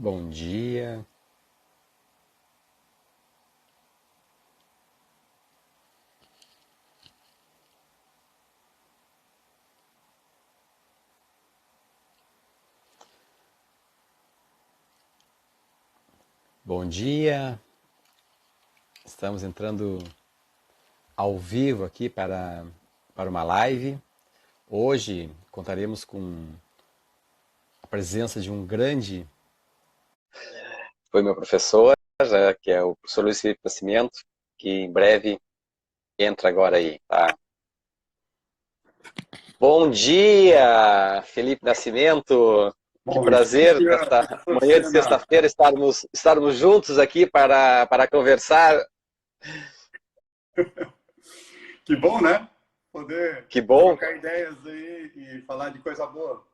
Bom dia, bom dia. Estamos entrando ao vivo aqui para uma live. Hoje contaremos com a presença de um grande. Foi meu professor, que é o professor Luiz Felipe Nascimento, que em breve entra agora aí, tá? Bom dia, Felipe Nascimento. Que Bom prazer dia, nesta professor manhã de Sena. sexta-feira estarmos juntos aqui para conversar. Que bom, né? Poder Que bom. trocar ideias aí e falar de coisa boa.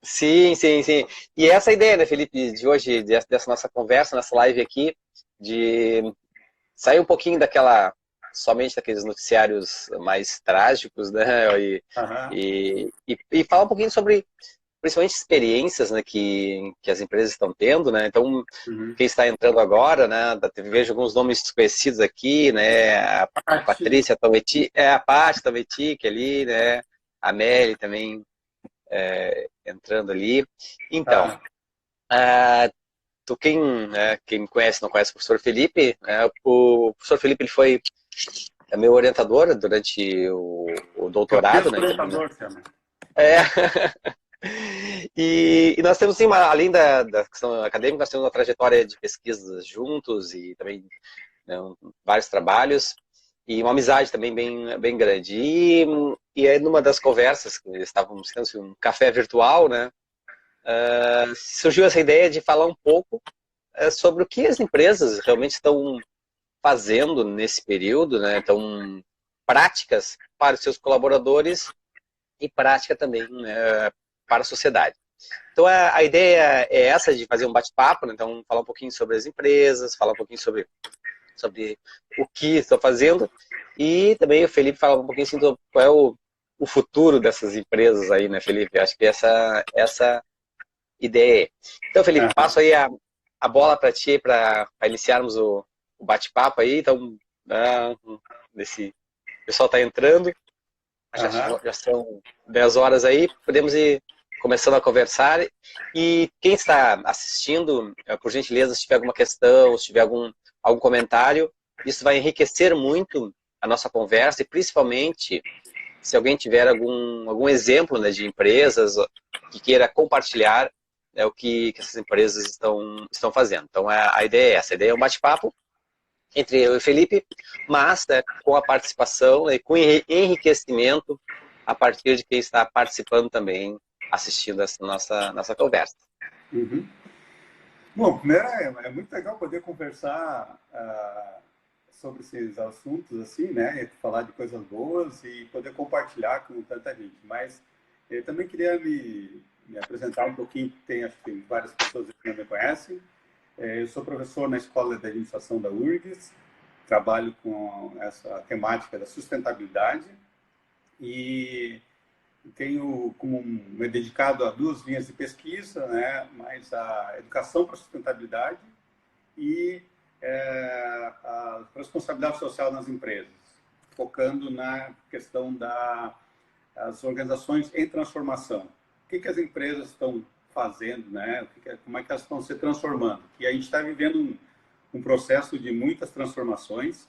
Sim, sim, sim. E essa ideia, né, Felipe, de hoje, dessa nossa conversa, nessa live aqui, de sair um pouquinho somente daqueles noticiários mais trágicos, né, Aham. e falar um pouquinho sobre, principalmente, experiências, né, que as empresas estão tendo, né, então, Uhum. quem está entrando agora, né, vejo alguns nomes conhecidos aqui, né, a Arte. Patrícia Tometi, a Paty Tometic ali, né, a Meli também entrando ali. Então, Ah, ah, quem me conhece não conhece o professor Felipe, né? O professor Felipe ele foi meu orientador durante o meu doutorado, né? Então, ex-orientador, Sena. é, e nós temos, sim, além da questão acadêmica, nós temos uma trajetória de pesquisas juntos e também, né, vários trabalhos e uma amizade também bem grande. E aí, numa das conversas, que estávamos tendo assim, um café virtual, né? Surgiu essa ideia de falar um pouco sobre o que as empresas realmente estão fazendo nesse período, né? Então, práticas para os seus colaboradores e prática também, né, para a sociedade. Então, a ideia é essa de fazer um bate-papo, né? Então, falar um pouquinho sobre as empresas, falar um pouquinho sobre o que estão fazendo e também o Felipe fala um pouquinho assim, qual é o futuro dessas empresas aí, né, Felipe? Acho que essa ideia. Então, Felipe, Aham. passo aí a bola para ti para iniciarmos o bate-papo aí. Então, né, o pessoal está entrando, Aham. já são 10 horas aí, podemos ir começando a conversar. E quem está assistindo, por gentileza, se tiver alguma questão, se tiver algum comentário, isso vai enriquecer muito a nossa conversa e principalmente se alguém tiver algum exemplo, né, de empresas que queira compartilhar, né, o que essas empresas estão fazendo. Então, a ideia é essa. A ideia é um bate-papo entre eu e o Felipe, mas, né, com a participação e com enriquecimento a partir de quem está participando também, assistindo essa nossa conversa. Uhum. Bom, primeiro é muito legal poder conversar sobre esses assuntos assim, né? E falar de coisas boas e poder compartilhar com tanta gente. Mas eu também queria me apresentar um pouquinho, acho que tem várias pessoas que não me conhecem. Eu sou professor na Escola de Administração da URGS, trabalho com essa temática da sustentabilidade e tenho me dedicado a duas linhas de pesquisa, né, mais a educação para a sustentabilidade e a responsabilidade social nas empresas, focando na questão das organizações em transformação. O que as empresas estão fazendo, né? Como é que elas estão se transformando? E a gente está vivendo um processo de muitas transformações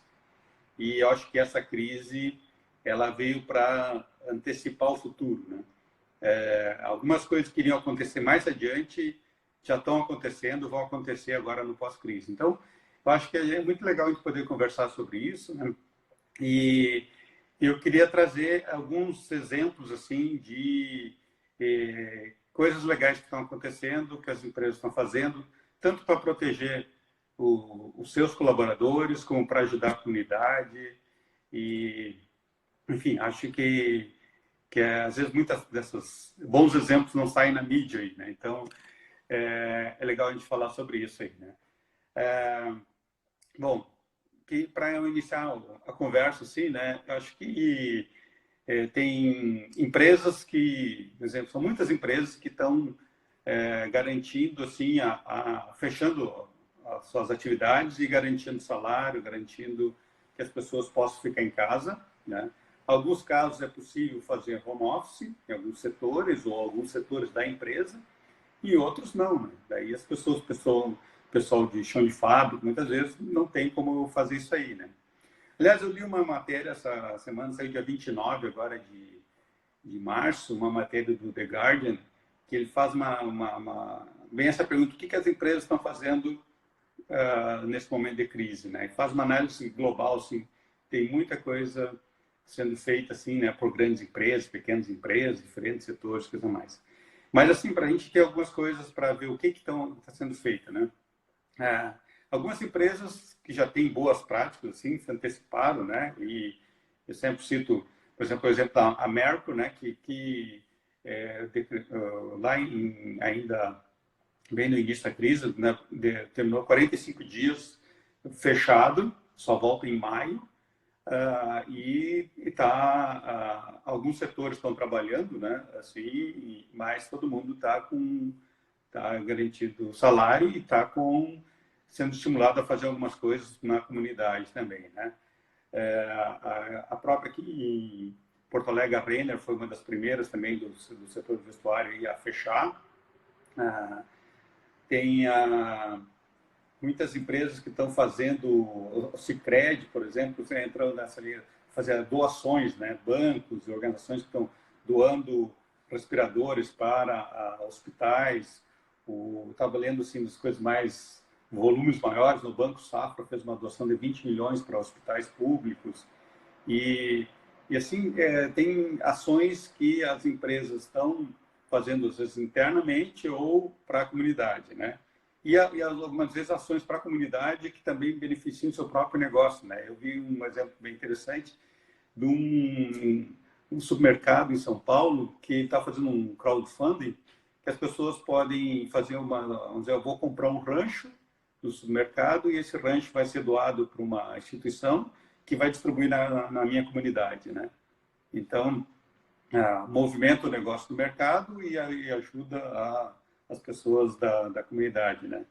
e eu acho que essa crise ela veio para antecipar o futuro, né? Algumas coisas que iriam acontecer mais adiante já estão acontecendo, vão acontecer agora no pós-crise. Então, eu acho que é muito legal a gente poder conversar sobre isso, né? E eu queria trazer alguns exemplos assim de coisas legais que estão acontecendo, que as empresas estão fazendo, tanto para proteger os seus colaboradores, como para ajudar a comunidade. E, enfim, acho que às vezes muitas desses bons exemplos não saem na mídia aí, né? Então é legal a gente falar sobre isso aí, né? Bom, que para eu iniciar a conversa assim, né? Eu acho que tem empresas que, por exemplo, são muitas empresas que estão garantindo, assim, fechando as suas atividades e garantindo salário, garantindo que as pessoas possam ficar em casa, né? Em alguns casos é possível fazer home office, em alguns setores, ou alguns setores da empresa, e outros não, né? Daí as pessoas, pessoal de chão de fábrica, muitas vezes não tem como fazer isso aí, né? Aliás, eu li uma matéria essa semana, saiu dia 29 agora de março, uma matéria do The Guardian, que ele faz bem essa pergunta: o que as empresas estão fazendo nesse momento de crise, né? Faz uma análise global, assim, tem muita coisa sendo feita, assim, né, por grandes empresas, pequenas empresas, diferentes setores, coisa mais. Mas, assim, para a gente ter algumas coisas para ver o que está sendo feito, né? Algumas empresas que já têm boas práticas, assim, se anteciparam, né? E eu sempre cito, por exemplo, o exemplo da Merco, né? Lá ainda bem no início da crise, né, terminou 45 dias fechado, só volta em maio, e alguns setores estão trabalhando, né, assim, mas todo mundo tá garantido salário e está sendo estimulado a fazer algumas coisas na comunidade também, né. A própria aqui em Porto Alegre, a Renner foi uma das primeiras também do setor de vestuário a fechar. Tem muitas empresas que estão fazendo, o Sicredi, por exemplo, entrando nessa linha, fazer doações, né? Bancos e organizações que estão doando respiradores para hospitais. Estava lendo assim, das coisas mais, volumes maiores, no Banco Safra fez uma doação de 20 milhões para hospitais públicos. E assim, tem ações que as empresas estão fazendo, às vezes, internamente ou para a comunidade, né? E algumas vezes ações para a comunidade que também beneficiam o seu próprio negócio, né? Eu vi um exemplo bem interessante de um supermercado em São Paulo que está fazendo um crowdfunding, que as pessoas podem fazer vamos dizer, eu vou comprar um rancho no supermercado e esse rancho vai ser doado para uma instituição que vai distribuir na minha comunidade, né? Então, movimenta o negócio do mercado e ajuda as pessoas da comunidade, né?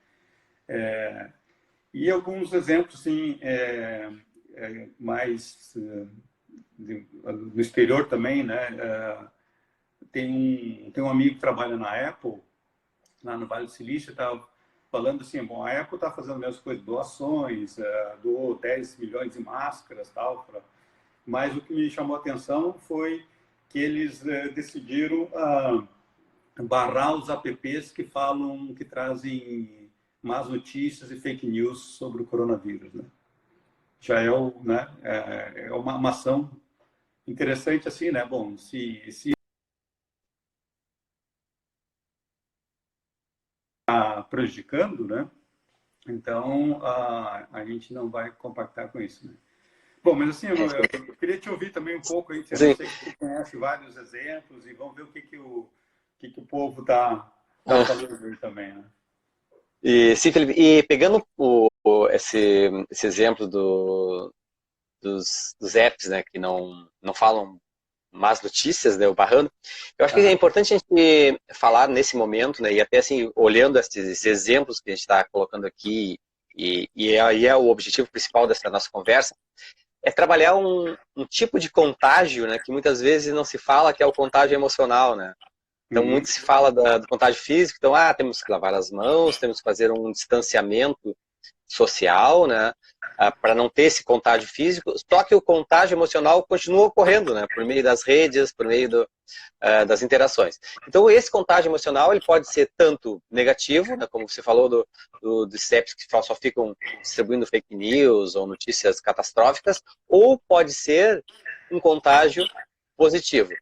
E alguns exemplos, assim, mais no exterior também, né? Tem um amigo que trabalha na Apple, lá no Vale do Silício, estava falando assim, bom, a Apple está fazendo as mesmas coisas, doações, doou 10 milhões de máscaras, tal, mas o que me chamou a atenção foi que eles decidiram barrar os apps que que trazem más notícias e fake news sobre o coronavírus, né? Já é uma ação interessante assim, né? Bom, se está prejudicando, né? Então a gente não vai compactar com isso, né? Bom, mas assim, eu queria te ouvir também um pouco aí, eu sei que você conhece vários exemplos e vamos ver o que o povo está falando aí também, né? E, sim, Felipe, e pegando esse exemplo dos apps, né, que não falam más notícias, né, o barrando, eu acho que é importante a gente falar nesse momento, né, e até assim, olhando esses exemplos que a gente está colocando aqui, e é o objetivo principal dessa nossa conversa, é trabalhar um tipo de contágio, né, que muitas vezes não se fala, que é o contágio emocional, né. Então, muito se fala do contágio físico, então, temos que lavar as mãos, temos que fazer um distanciamento social, né, para não ter esse contágio físico, só que o contágio emocional continua ocorrendo, né, por meio das redes, por meio das interações. Então, esse contágio emocional, ele pode ser tanto negativo, né, como você falou dos CEPs que só ficam distribuindo fake news ou notícias catastróficas, ou pode ser um contágio positivo.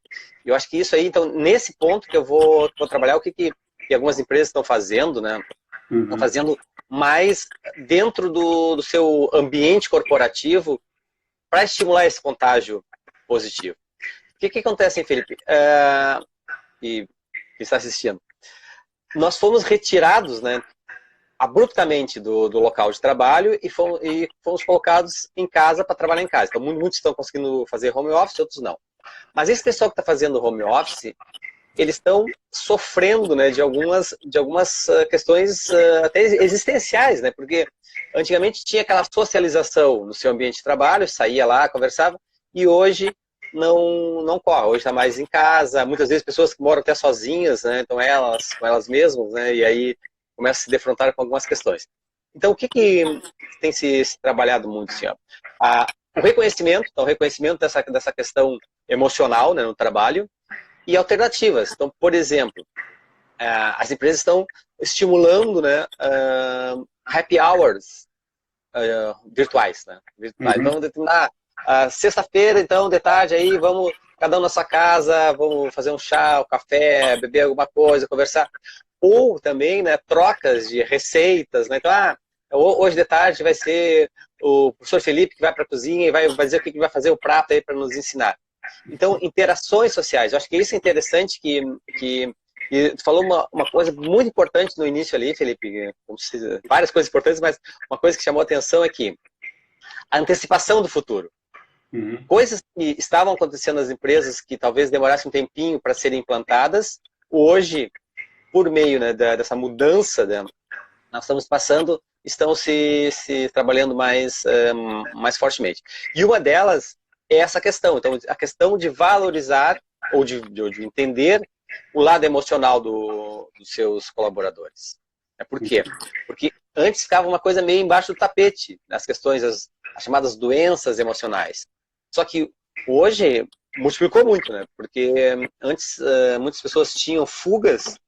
Eu acho que isso aí, então, nesse ponto que eu vou trabalhar, o que algumas empresas estão fazendo, né? Estão fazendo mais dentro do seu ambiente corporativo para estimular esse contágio positivo. O que acontece, hein, Felipe? E que está assistindo. Nós fomos retirados, né, abruptamente do local de trabalho e fomos colocados em casa para trabalhar em casa. Então, muitos estão conseguindo fazer home office, outros não. Mas esse pessoal que está fazendo home office, eles estão sofrendo, né, de algumas questões até existenciais, né, porque antigamente tinha aquela socialização no seu ambiente de trabalho, saía lá, conversava, e hoje não corre, hoje está mais em casa, muitas vezes pessoas que moram até sozinhas, né, então elas, com elas mesmas, né, e aí começam a se defrontar com algumas questões. Então, o que tem se trabalhado muito, assim, ó? O reconhecimento, então, o reconhecimento dessa questão emocional, né, no trabalho, e alternativas. Então, por exemplo, as empresas estão estimulando, né, happy hours virtuais, né? Virtuais. Uhum. Vamos determinar sexta-feira, então, de tarde, aí vamos cada um na sua casa, vamos fazer um chá, um café, beber alguma coisa, conversar. Ou também, né, trocas de receitas, né? Então, hoje de tarde vai ser o professor Felipe que vai para a cozinha e vai dizer o que vai fazer o prato aí para nos ensinar. Então, interações sociais. Eu acho que isso é interessante e tu falou uma coisa muito importante no início ali, Felipe, várias coisas importantes, mas uma coisa que chamou a atenção é que a antecipação do futuro. Uhum. Coisas que estavam acontecendo nas empresas que talvez demorasse um tempinho para serem implantadas, hoje, por meio, né, dessa mudança, né, nós estamos passando, estão se trabalhando mais fortemente. E uma delas é essa questão. Então, a questão de valorizar ou de entender o lado emocional dos seus colaboradores. Por quê? Porque antes ficava uma coisa meio embaixo do tapete, as questões, as chamadas doenças emocionais. Só que hoje multiplicou muito, né? Porque antes muitas pessoas tinham fugas,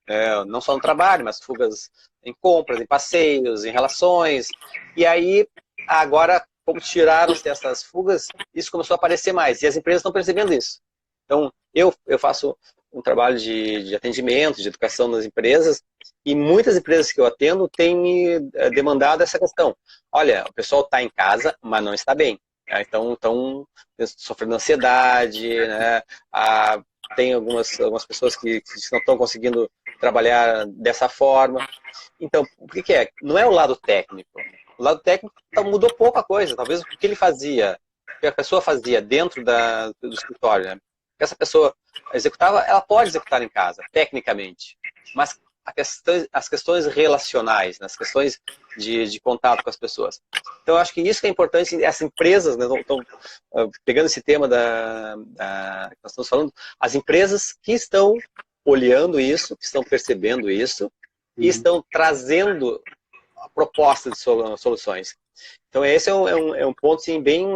não só no trabalho, mas fugas em compras, em passeios, em relações. E aí, agora, como tiraram-se essas fugas, isso começou a aparecer mais. E as empresas estão percebendo isso. Então, eu faço um trabalho de atendimento, de educação nas empresas, e muitas empresas que eu atendo têm me demandado essa questão. Olha, o pessoal está em casa, mas não está bem. Então, estão sofrendo ansiedade, né? Tem algumas pessoas que não estão conseguindo trabalhar dessa forma. Então, o que é? Não é o lado técnico. O lado técnico mudou pouca coisa. Talvez o que ele fazia, o que a pessoa fazia dentro do escritório, né? Que essa pessoa executava, ela pode executar em casa, tecnicamente. Mas as questões relacionais, né? As questões de contato com as pessoas. Então, eu acho que isso que é importante. As empresas, né, estão pegando esse tema que nós estamos falando, as empresas que estão olhando isso, que estão percebendo isso, e estão trazendo propostas de soluções. Então, esse é um ponto assim, bem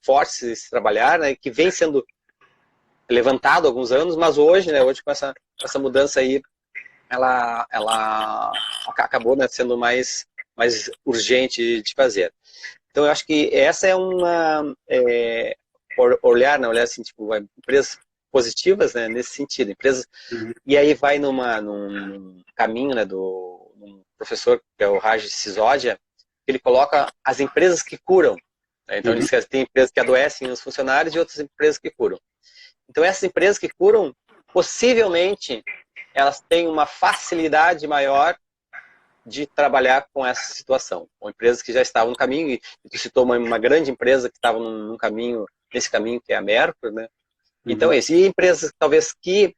forte de se trabalhar, né, que vem sendo levantado há alguns anos, mas hoje, né, hoje com essa mudança aí, ela acabou, né, sendo mais urgente de fazer. Então, eu acho que essa é uma olhar assim, tipo, empresas positivas, né, nesse sentido, empresas, e aí vai num caminho, né, um professor que é o Raj Sisodia, que ele coloca as empresas que curam, né? Então ele diz que tem empresas que adoecem os funcionários e outras empresas que curam. Então essas empresas que curam, possivelmente, elas têm uma facilidade maior de trabalhar com essa situação. Ou empresas que já estavam no caminho, e tu citou uma grande empresa que estava nesse caminho que é a Mercury, né? Então, e empresas talvez que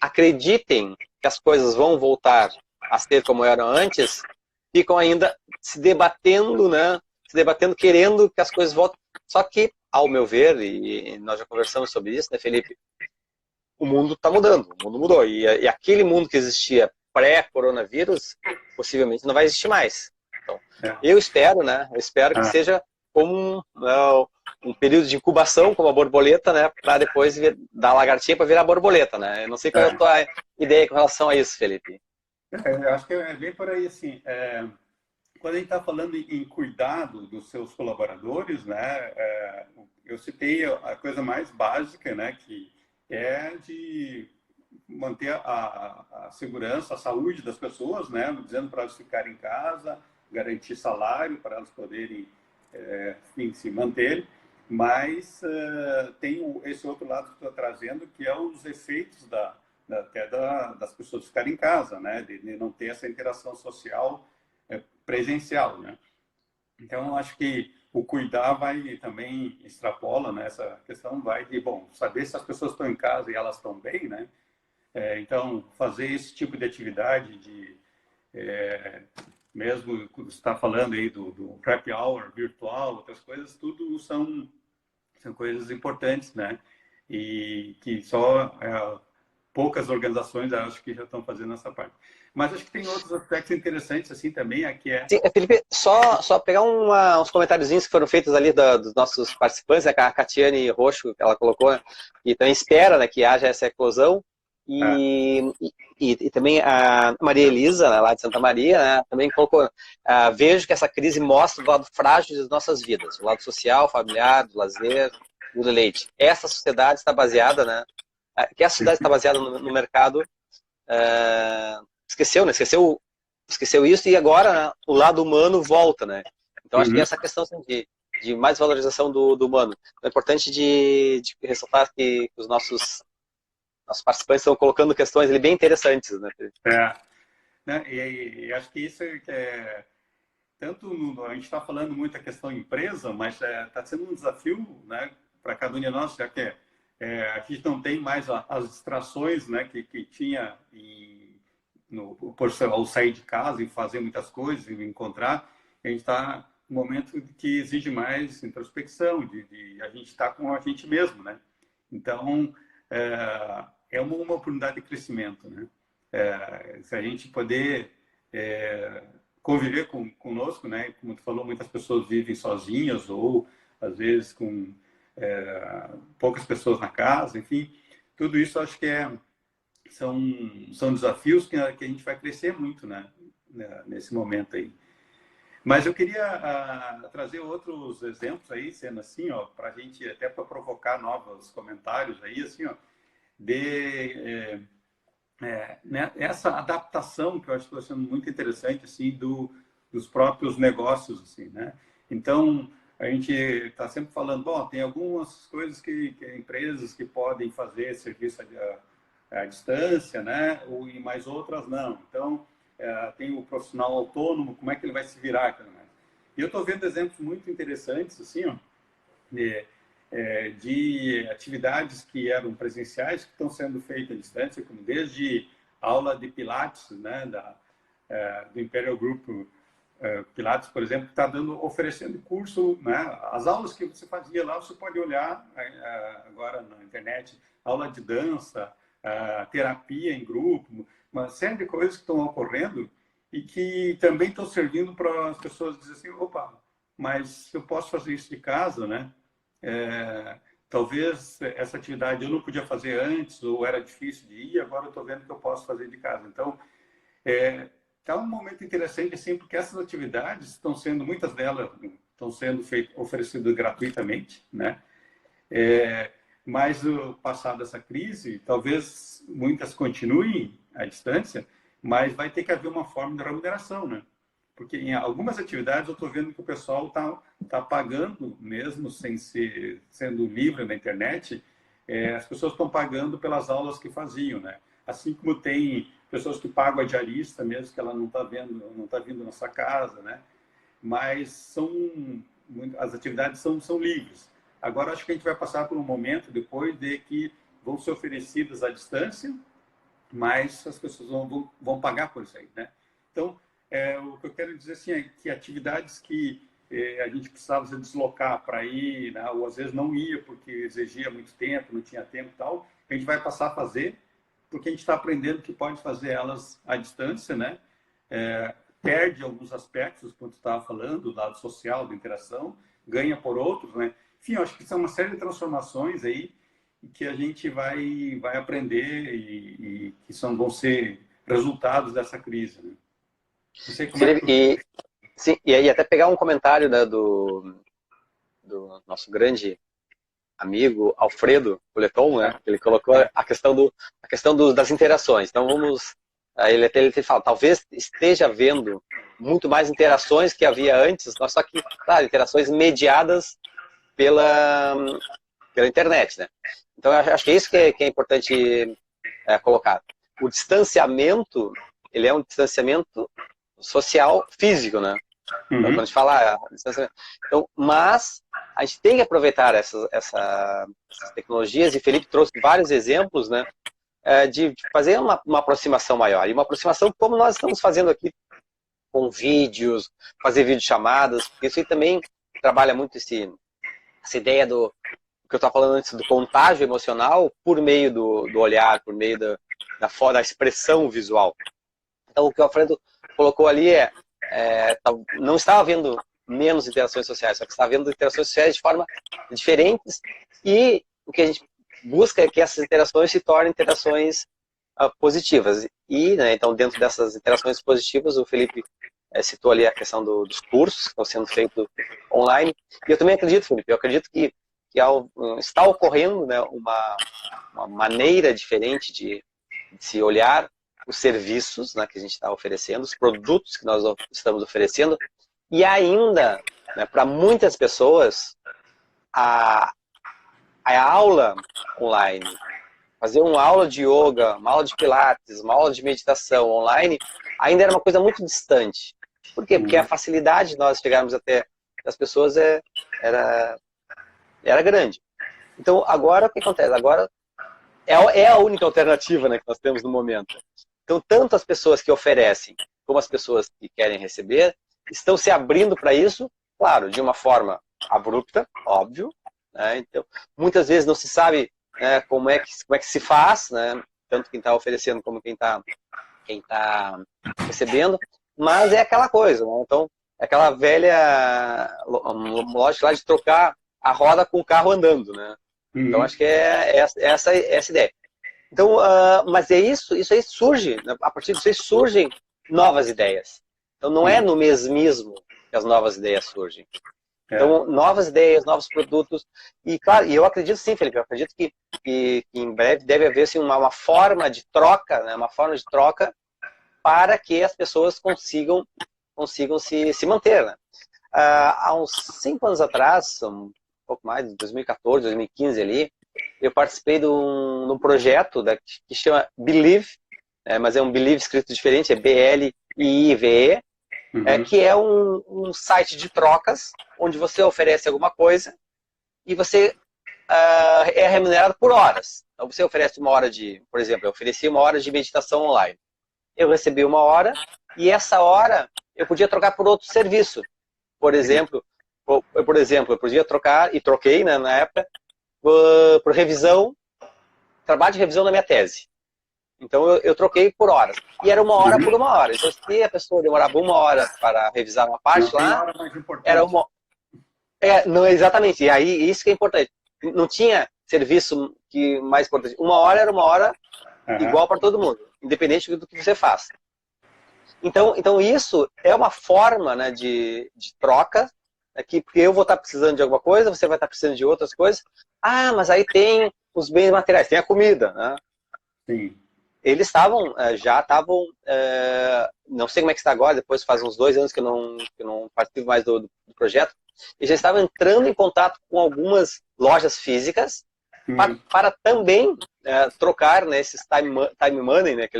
acreditem que as coisas vão voltar a ser como eram antes, ficam ainda se debatendo, né? Se debatendo, querendo que as coisas voltem. Só que, ao meu ver, e nós já conversamos sobre isso, né, Felipe? O mundo está mudando, o mundo mudou. E aquele mundo que existia pré-coronavírus, possivelmente não vai existir mais. Então, eu espero, né? Eu espero que seja como um período de incubação, como a borboleta, né? Para depois da lagartinha para virar borboleta, né? Eu não sei qual é a tua ideia com relação a isso, Felipe. Eu acho que é bem por aí, assim. Quando a gente está falando em cuidado dos seus colaboradores, né? Eu citei a coisa mais básica, né? Que é de manter a segurança, a saúde das pessoas, né? Dizendo para elas ficarem em casa, garantir salário para elas poderem, enfim, se manterem. Mas tem esse outro lado que estou trazendo, que é os efeitos até das pessoas ficarem em casa, né? De não ter essa interação social presencial, né? Então, acho que o cuidar vai também extrapola, né? Essa questão vai de, bom, saber se as pessoas estão em casa e elas estão bem, né? Então, fazer esse tipo de atividade, mesmo você está falando aí do Prep Hour virtual, outras coisas, tudo são coisas importantes, né? E que só poucas organizações, acho que já estão fazendo essa parte. Mas acho que tem outros aspectos interessantes assim também, aqui Sim, Felipe, só pegar uns comentáriozinhos que foram feitos ali dos nossos participantes, né, a Catiane Roxo, que ela colocou, né, e também espera, né, que haja essa eclosão, é, e também a Maria Elisa, né, lá de Santa Maria, né, também colocou, vejo que essa crise mostra o lado frágil das nossas vidas, o lado social, familiar, do lazer, do deleite. Essa sociedade está baseada, né, que a sociedade está baseada no mercado, esqueceu, né, esqueceu isso, e agora, né, o lado humano volta, né? Então acho que essa questão assim, de mais valorização do humano. Então, é importante de ressaltar que os nossos participantes estão colocando questões ali bem interessantes, né? né? E acho que isso tanto a gente está falando muito a questão empresa, mas está sendo um desafio, né, para cada um de nós, já que a gente não tem mais as distrações, né, que tinha ao sair de casa e fazer muitas coisas e encontrar. A gente está num momento que exige mais introspecção, de a gente estar com a gente mesmo, né? Então, uma oportunidade de crescimento, né? Se a gente poder conviver conosco, né? Como tu falou, muitas pessoas vivem sozinhas ou às vezes com poucas pessoas na casa, enfim, tudo isso acho que são desafios que a gente vai crescer muito, né? Nesse momento aí. Mas eu queria trazer outros exemplos aí, sendo assim, ó, para a gente até para provocar novos comentários aí, assim, ó, né, essa adaptação que eu acho que está sendo muito interessante, assim, dos próprios negócios, assim, né? Então, a gente está sempre falando, bom, tem algumas coisas que empresas que podem fazer serviço à distância, né? E mais outras não. Então, tem o profissional autônomo, como é que ele vai se virar? E eu estou vendo exemplos muito interessantes, assim, ó, de atividades que eram presenciais que estão sendo feitas à distância, como desde aula de Pilates, né, do Imperial Group Pilates, por exemplo, que está oferecendo curso, né, as aulas que você fazia lá, você pode olhar agora na internet, aula de dança, terapia em grupo, uma série de coisas que estão ocorrendo e que também estão servindo para as pessoas dizer assim, opa, mas eu posso fazer isso de casa, né? Talvez essa atividade eu não podia fazer antes ou era difícil de ir, agora eu estou vendo que eu posso fazer de casa. Então, está um momento interessante assim, porque essas atividades estão sendo, muitas delas estão sendo oferecidas gratuitamente, né? Mas passada essa crise, talvez muitas continuem à distância, mas vai ter que haver uma forma de remuneração, né? Porque em algumas atividades eu estou vendo que o pessoal está pagando, mesmo sem sendo livre na internet, as pessoas estão pagando pelas aulas que faziam, né? Assim como tem pessoas que pagam a diarista, mesmo que ela não está vindo na sua casa, né? Mas as atividades são livres. Agora acho que a gente vai passar por um momento depois de que vão ser oferecidas à distância, mas as pessoas vão pagar por isso aí, né? Então, o que eu quero dizer assim é que atividades que a gente precisava se deslocar para ir, né, ou às vezes não ia porque exigia muito tempo, não tinha tempo e tal, a gente vai passar a fazer porque a gente está aprendendo que pode fazer elas à distância, né? Perde alguns aspectos, como tu estava falando, do lado social, da interação, ganha por outros, né? Enfim, eu acho que são uma série de transformações aí que a gente vai aprender e que vão ser resultados dessa crise, né? Não sei como é que... Sim, e aí até pegar um comentário, né, do nosso grande amigo Alfredo Poleton, né, que ele colocou a questão das interações. Então ele fala, talvez esteja havendo muito mais interações que havia antes, mas só que, claro, interações mediadas pela internet, né? Então eu acho que é isso que é importante colocar. O distanciamento, ele é um distanciamento social físico, né? Então, quando a gente fala então, mas a gente tem que aproveitar essas tecnologias, e Felipe trouxe vários exemplos, né, de fazer uma aproximação maior. E uma aproximação como nós estamos fazendo aqui, com vídeos, fazer videochamadas, porque isso aí também trabalha muito essa ideia do que eu estava falando antes, do contágio emocional por meio do olhar, por meio da expressão visual. Então, o que o Alfredo colocou ali não estava havendo menos interações sociais, só que está havendo interações sociais de forma diferentes, e o que a gente busca é que essas interações se tornem interações positivas. E, né, então, dentro dessas interações positivas, o Felipe citou ali a questão dos cursos que estão sendo feitos online. E eu também acredito, Felipe, eu acredito que está ocorrendo, né, uma maneira diferente de se olhar os serviços, né, que a gente está oferecendo, os produtos que nós estamos oferecendo, e ainda, né, para muitas pessoas, a aula online, fazer uma aula de yoga, uma aula de pilates, uma aula de meditação online, ainda era uma coisa muito distante. Por quê? Porque a facilidade de nós chegarmos até as pessoas era grande. Então, agora o que acontece? Agora é a única alternativa, né, que nós temos no momento. Então, tanto as pessoas que oferecem como as pessoas que querem receber estão se abrindo para isso, claro, de uma forma abrupta, óbvio, né? Então, muitas vezes não se sabe, né, como é que se faz, né? Tanto quem está oferecendo como quem tá recebendo, mas é aquela coisa, né? Então, é aquela velha lógica lá de trocar a roda com o carro andando, né? Então, acho que é essa ideia. Então, mas é isso aí surge, né? A partir disso aí surgem novas ideias. Então, não é no mesmismo que as novas ideias surgem. Então, novas ideias, novos produtos. E, claro, eu acredito sim, Felipe, eu acredito que em breve deve haver assim, uma forma de troca, né? Uma forma de troca para que as pessoas consigam se manter, né? Há uns 5 anos atrás, um pouco mais, 2014, 2015 ali, eu participei de um projeto que chama Believe, mas é um Believe escrito diferente, é BLIIVE, que é um site de trocas, onde você oferece alguma coisa e você é remunerado por horas. Então você oferece uma hora por exemplo, eu ofereci uma hora de meditação online. Eu recebi uma hora e essa hora eu podia trocar por outro serviço. Por exemplo, eu podia trocar, e troquei, né, na época, por revisão, trabalho de revisão da minha tese. Então eu troquei por horas. E era uma hora por uma hora. Então se a pessoa demorava uma hora para revisar uma parte lá, era uma... não, exatamente. E aí isso que é importante. Não tinha serviço mais importante. Uma hora era uma hora igual para todo mundo, independente do que você faça. Então isso é uma forma, né, de troca, porque eu vou estar precisando de alguma coisa, você vai estar precisando de outras coisas. Mas aí tem os bens materiais, tem a comida, né? Sim. Eles já estavam, não sei como é que está agora, depois faz uns 2 anos que eu não participo mais do projeto, e já estavam entrando em contato com algumas lojas físicas para também trocar, né, esses time money, né, que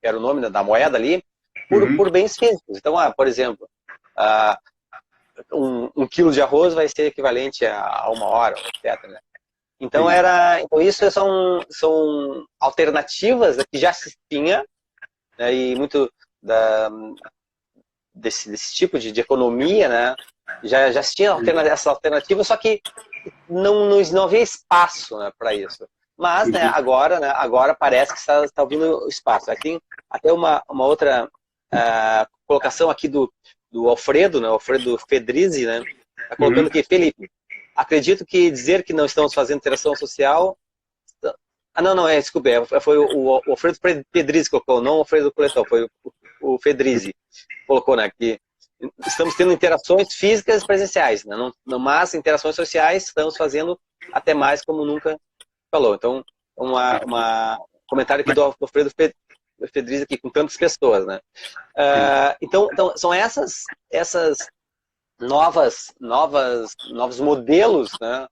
era o nome da moeda ali, por bens físicos. Então, por exemplo, 1 quilo de arroz vai ser equivalente a 1 hora, etc. Né? Então, isso são alternativas que já se tinha, né, e muito desse tipo de economia, né, já se tinha essa alternativa, só que não havia espaço, né, para isso. Mas, né, agora parece que está vindo espaço. Aqui tem até uma outra colocação aqui do Alfredo, né, Alfredo Fedrizzi, né, está colocando aqui, Felipe, acredito que dizer que não estamos fazendo interação social... desculpe, foi o Alfredo Fedrizzi que colocou, não o Alfredo Coletão, foi o Fedrizzi colocou, né, que estamos tendo interações físicas presenciais, né, mas interações sociais estamos fazendo até mais como nunca falou. Então, comentário aqui do Alfredo Fedrizzi aqui com tantas pessoas, né. Então são essas novos modelos, né,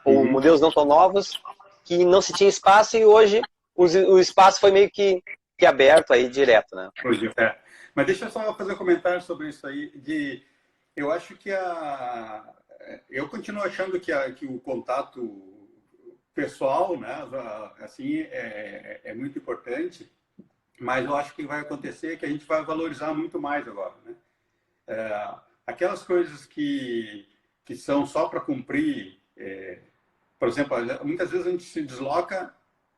ou modelos não tão novos, que não se tinha espaço, e hoje o espaço foi meio que aberto aí direto, né. Mas deixa eu só fazer um comentário sobre isso aí. Eu acho que eu continuo achando que o contato pessoal, né? Assim, é muito importante, mas eu acho que vai acontecer que a gente vai valorizar muito mais agora, né? Aquelas coisas que são só para cumprir, por exemplo, muitas vezes a gente se desloca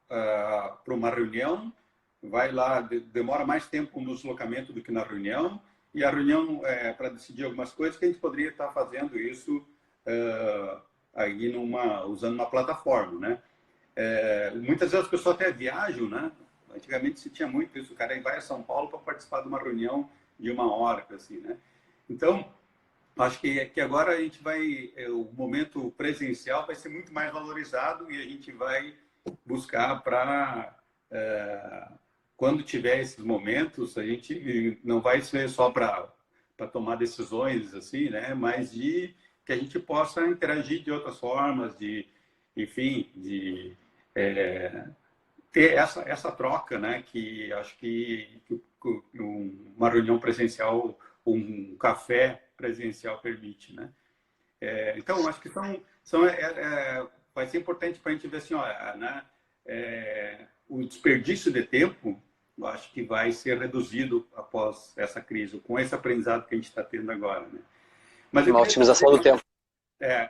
para uma reunião, vai lá, demora mais tempo no deslocamento do que na reunião, e a reunião é para decidir algumas coisas que a gente poderia estar fazendo isso aí usando uma plataforma, né? Muitas vezes as pessoas até viajam, né? Antigamente se tinha muito isso, o cara vai a São Paulo para participar de uma reunião de 1 hora, assim, né? Então, acho que agora a gente vai, o momento presencial vai ser muito mais valorizado e a gente vai buscar para, quando tiver esses momentos, a gente não vai ser só para tomar decisões, assim, né? Mas que a gente possa interagir de outras formas, enfim, ter essa troca, né? Que acho que uma reunião presencial, um café presencial permite, né? Então, acho que vai ser importante para a gente ver assim, ó, né? O desperdício de tempo, eu acho que vai ser reduzido após essa crise, com esse aprendizado que a gente está tendo agora, né? Mas eu Uma queria otimização do tempo.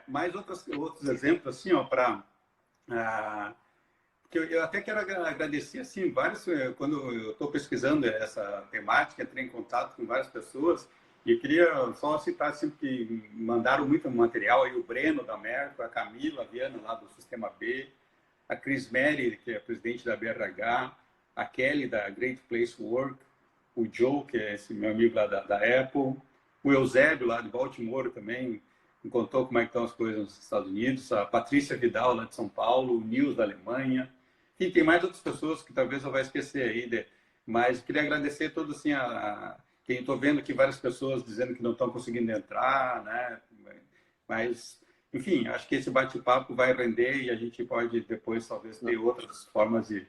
mais outros exemplos, assim, ó, para que eu até quero agradecer, assim, quando eu estou pesquisando essa temática, entrei em contato com várias pessoas, e eu queria só citar, assim, que mandaram muito material, aí o Breno, da Merco, a Camila Viana, lá do Sistema B, a Chris Mary, que é presidente da BRH, a Kelly, da Great Place Work, o Joe, que é esse meu amigo lá da Apple, o Eusébio, lá de Baltimore, também me contou como é que estão as coisas nos Estados Unidos, a Patrícia Vidal, lá de São Paulo, o Nils, da Alemanha. E tem mais outras pessoas que talvez eu vá esquecer aí, mas queria agradecer todo assim quem estou vendo aqui várias pessoas dizendo que não estão conseguindo entrar, né? Mas enfim, acho que esse bate-papo vai render e a gente pode depois talvez ter outras formas de.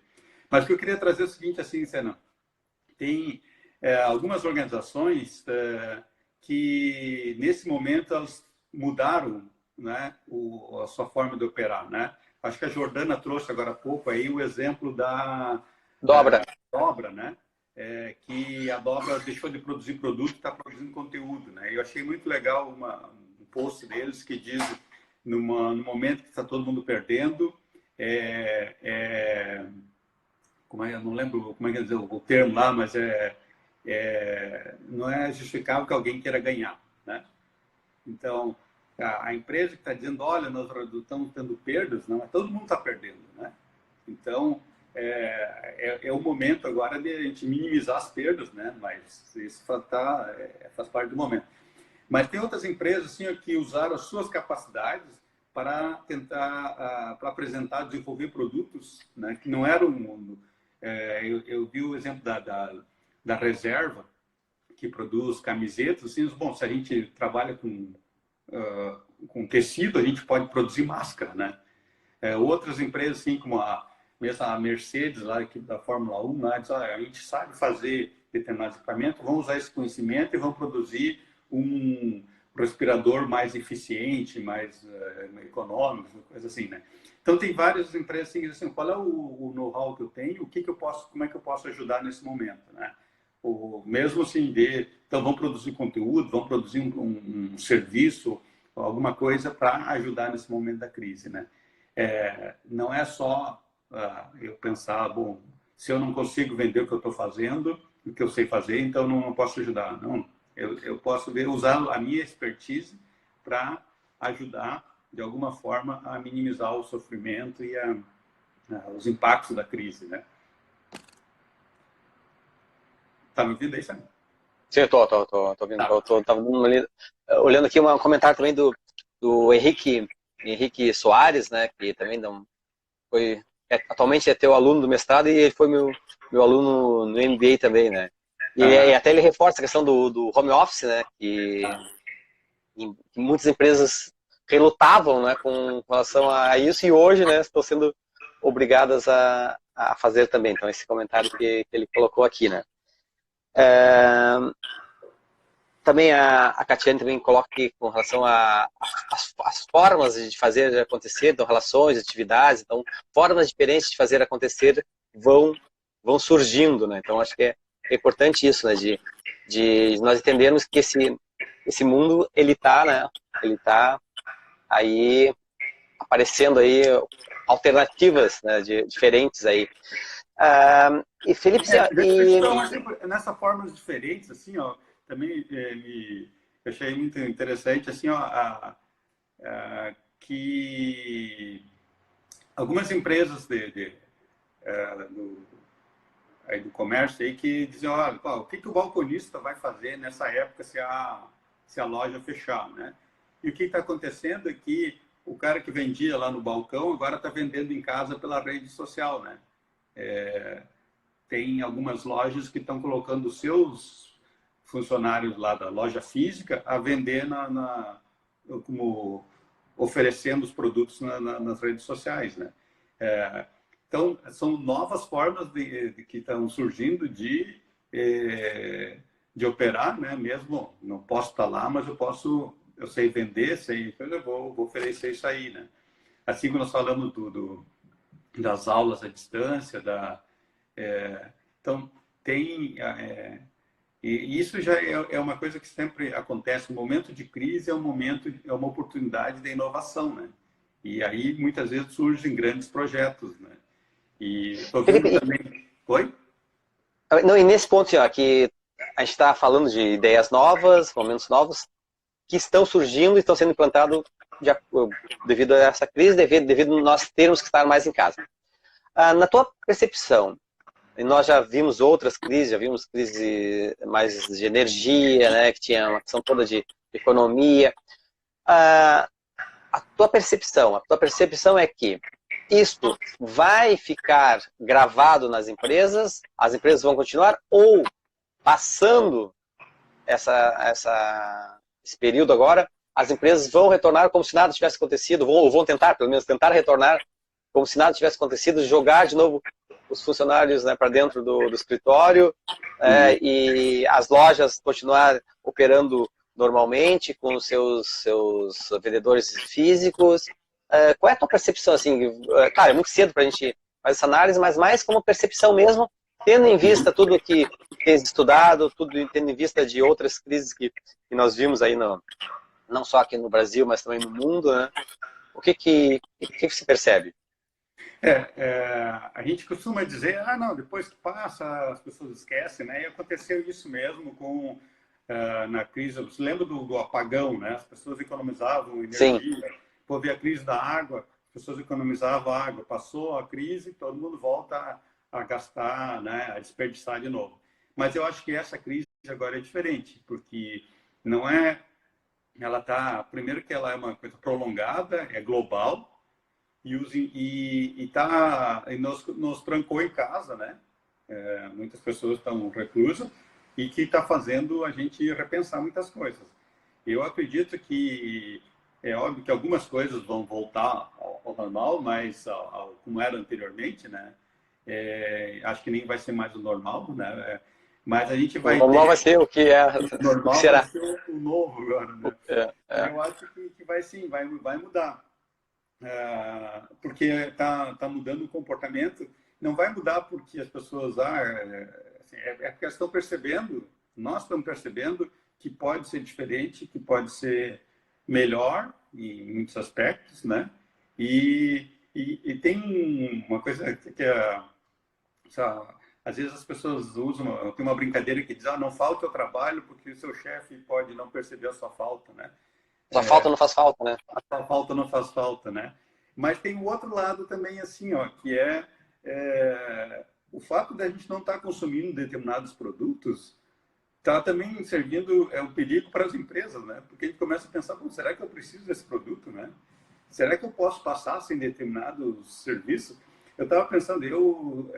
Mas o que eu queria trazer é o seguinte, assim, Senna, tem algumas organizações que nesse momento elas mudaram, né, a sua forma de operar, né? Acho que a Jordana trouxe agora há pouco aí o exemplo da Dobra. Dobra, né? Que a Dobra deixou de produzir produto e está produzindo conteúdo, né? Eu achei muito legal um post deles que diz no momento que está todo mundo perdendo, eu não lembro como é que é o termo lá, mas não é justificável que alguém queira ganhar, né? Então, a empresa que está dizendo, olha, nós estamos tendo perdas, não, todo mundo está perdendo, né? Então, é o momento agora de a gente minimizar as perdas, né? Mas isso faz parte do momento. Mas tem outras empresas assim, que usaram as suas capacidades para tentar, para apresentar, desenvolver produtos, né? Que não eram... eu vi o exemplo da Reserva, que produz camisetas. Assim, bom, se a gente trabalha com tecido, a gente pode produzir máscara, né? Outras empresas, assim, como mesmo a Mercedes, lá, aqui da Fórmula 1, lá, diz, a gente sabe fazer determinados equipamentos, vamos usar esse conhecimento e vamos produzir um respirador mais eficiente, mais econômico, coisa assim, né? Então, tem várias empresas assim, que dizem assim, qual é o know-how que eu tenho, como é que eu posso ajudar nesse momento, né? Mesmo assim, então, vamos produzir conteúdo, vamos produzir um serviço, alguma coisa para ajudar nesse momento da crise, né? Não é só eu pensar, bom, se eu não consigo vender o que eu estou fazendo, o que eu sei fazer, então não posso ajudar. Não, eu posso usar a minha expertise para ajudar, de alguma forma, a minimizar o sofrimento e os impactos da crise, né? Tá me ouvindo aí, Sam? Sim, eu tô ouvindo. Tava olhando aqui um comentário também do Henrique Soares, né, que também atualmente é teu aluno do mestrado e ele foi meu aluno no MBA também, né? E até ele reforça a questão do home office, né, que muitas empresas relutavam, né, com relação a isso e hoje, né, estão sendo obrigadas a fazer também. Então, esse comentário que ele colocou aqui, né? também a Catiane também coloca aqui com relação às formas de fazer acontecer, então relações, atividades, então formas diferentes de fazer acontecer vão surgindo, né? Então acho que é importante isso, né? De nós entendermos que esse mundo ele tá, né? Ele tá aí aparecendo aí alternativas, né? Diferentes aí. E Felipe, nessa formas diferentes, assim, ó, também eu achei muito interessante, assim, ó, que algumas empresas do comércio aí que diziam, olha, o que o balconista vai fazer nessa época se a loja fechar, né? E o que está acontecendo é que o cara que vendia lá no balcão agora está vendendo em casa pela rede social, né? Tem algumas lojas que estão colocando os seus funcionários lá da loja física a vender como oferecendo os produtos nas redes sociais, né? Então, são novas formas que estão surgindo de operar, né? Mesmo não posso estar lá, mas eu sei vender, eu vou oferecer isso aí, né? Assim como nós falamos das aulas à distância, então tem e isso já é uma coisa que sempre acontece. O momento de crise é uma oportunidade de inovação, né? E aí muitas vezes surgem grandes projetos, né? E estou vendo Felipe, também. Oi? não, e nesse ponto, ó, que a gente está falando de ideias novas, momentos novos, que estão surgindo e estão sendo implantados devido a essa crise, devido a nós termos que estar mais em casa. Na tua percepção, e nós já vimos outras crises, já vimos crise mais de energia, né, que tinha uma questão toda de economia. A tua percepção é que isto vai ficar gravado nas empresas, as empresas vão continuar, ou passando esse período agora, as empresas vão retornar como se nada tivesse acontecido, ou vão tentar, pelo menos, tentar retornar como se nada tivesse acontecido, jogar de novo os funcionários, né, para dentro do escritório, e as lojas continuar operando normalmente com os seus vendedores físicos. Qual é a tua percepção? Assim, claro, é muito cedo para a gente fazer essa análise, mas mais como percepção mesmo, tendo em vista tudo que tens estudado, tendo em vista de outras crises que nós vimos aí, não só aqui no Brasil, mas também no mundo, né? O que se percebe? A gente costuma dizer, não, depois que passa, as pessoas esquecem, né? E aconteceu isso mesmo na crise. Você lembra do apagão, né? As pessoas economizavam energia. Sim. Houve a crise da água, as pessoas economizavam água. Passou a crise, todo mundo volta a gastar, né? A desperdiçar de novo. Mas eu acho que essa crise agora é diferente, porque não é... Primeiro que ela é uma coisa prolongada, é global, e nos trancou em casa, né? Muitas pessoas estão reclusas e que está fazendo a gente repensar muitas coisas. Eu acredito que é óbvio que algumas coisas vão voltar ao normal, mas como era anteriormente, né? Acho que nem vai ser mais o normal, né? Mas a gente vai O normal vai ser o que é, o o que normal vai será. ser o novo agora, né? Eu acho que vai sim, vai mudar. Porque está mudando o comportamento. Não vai mudar porque as pessoas assim, porque elas estão percebendo, nós estamos percebendo que pode ser diferente, que pode ser melhor em muitos aspectos, né? E tem uma coisa que às vezes as pessoas tem uma brincadeira que diz, não falte ao trabalho porque o seu chefe pode não perceber a sua falta, né? Só falta não faz falta, né? A falta não faz falta, né? Mas tem o outro lado também, assim, ó, que o fato da gente não estar consumindo determinados produtos está também servindo um perigo para as empresas, né? Porque a gente começa a pensar, será que eu preciso desse produto, né? Será que eu posso passar sem determinado serviço? Eu estava pensando, eu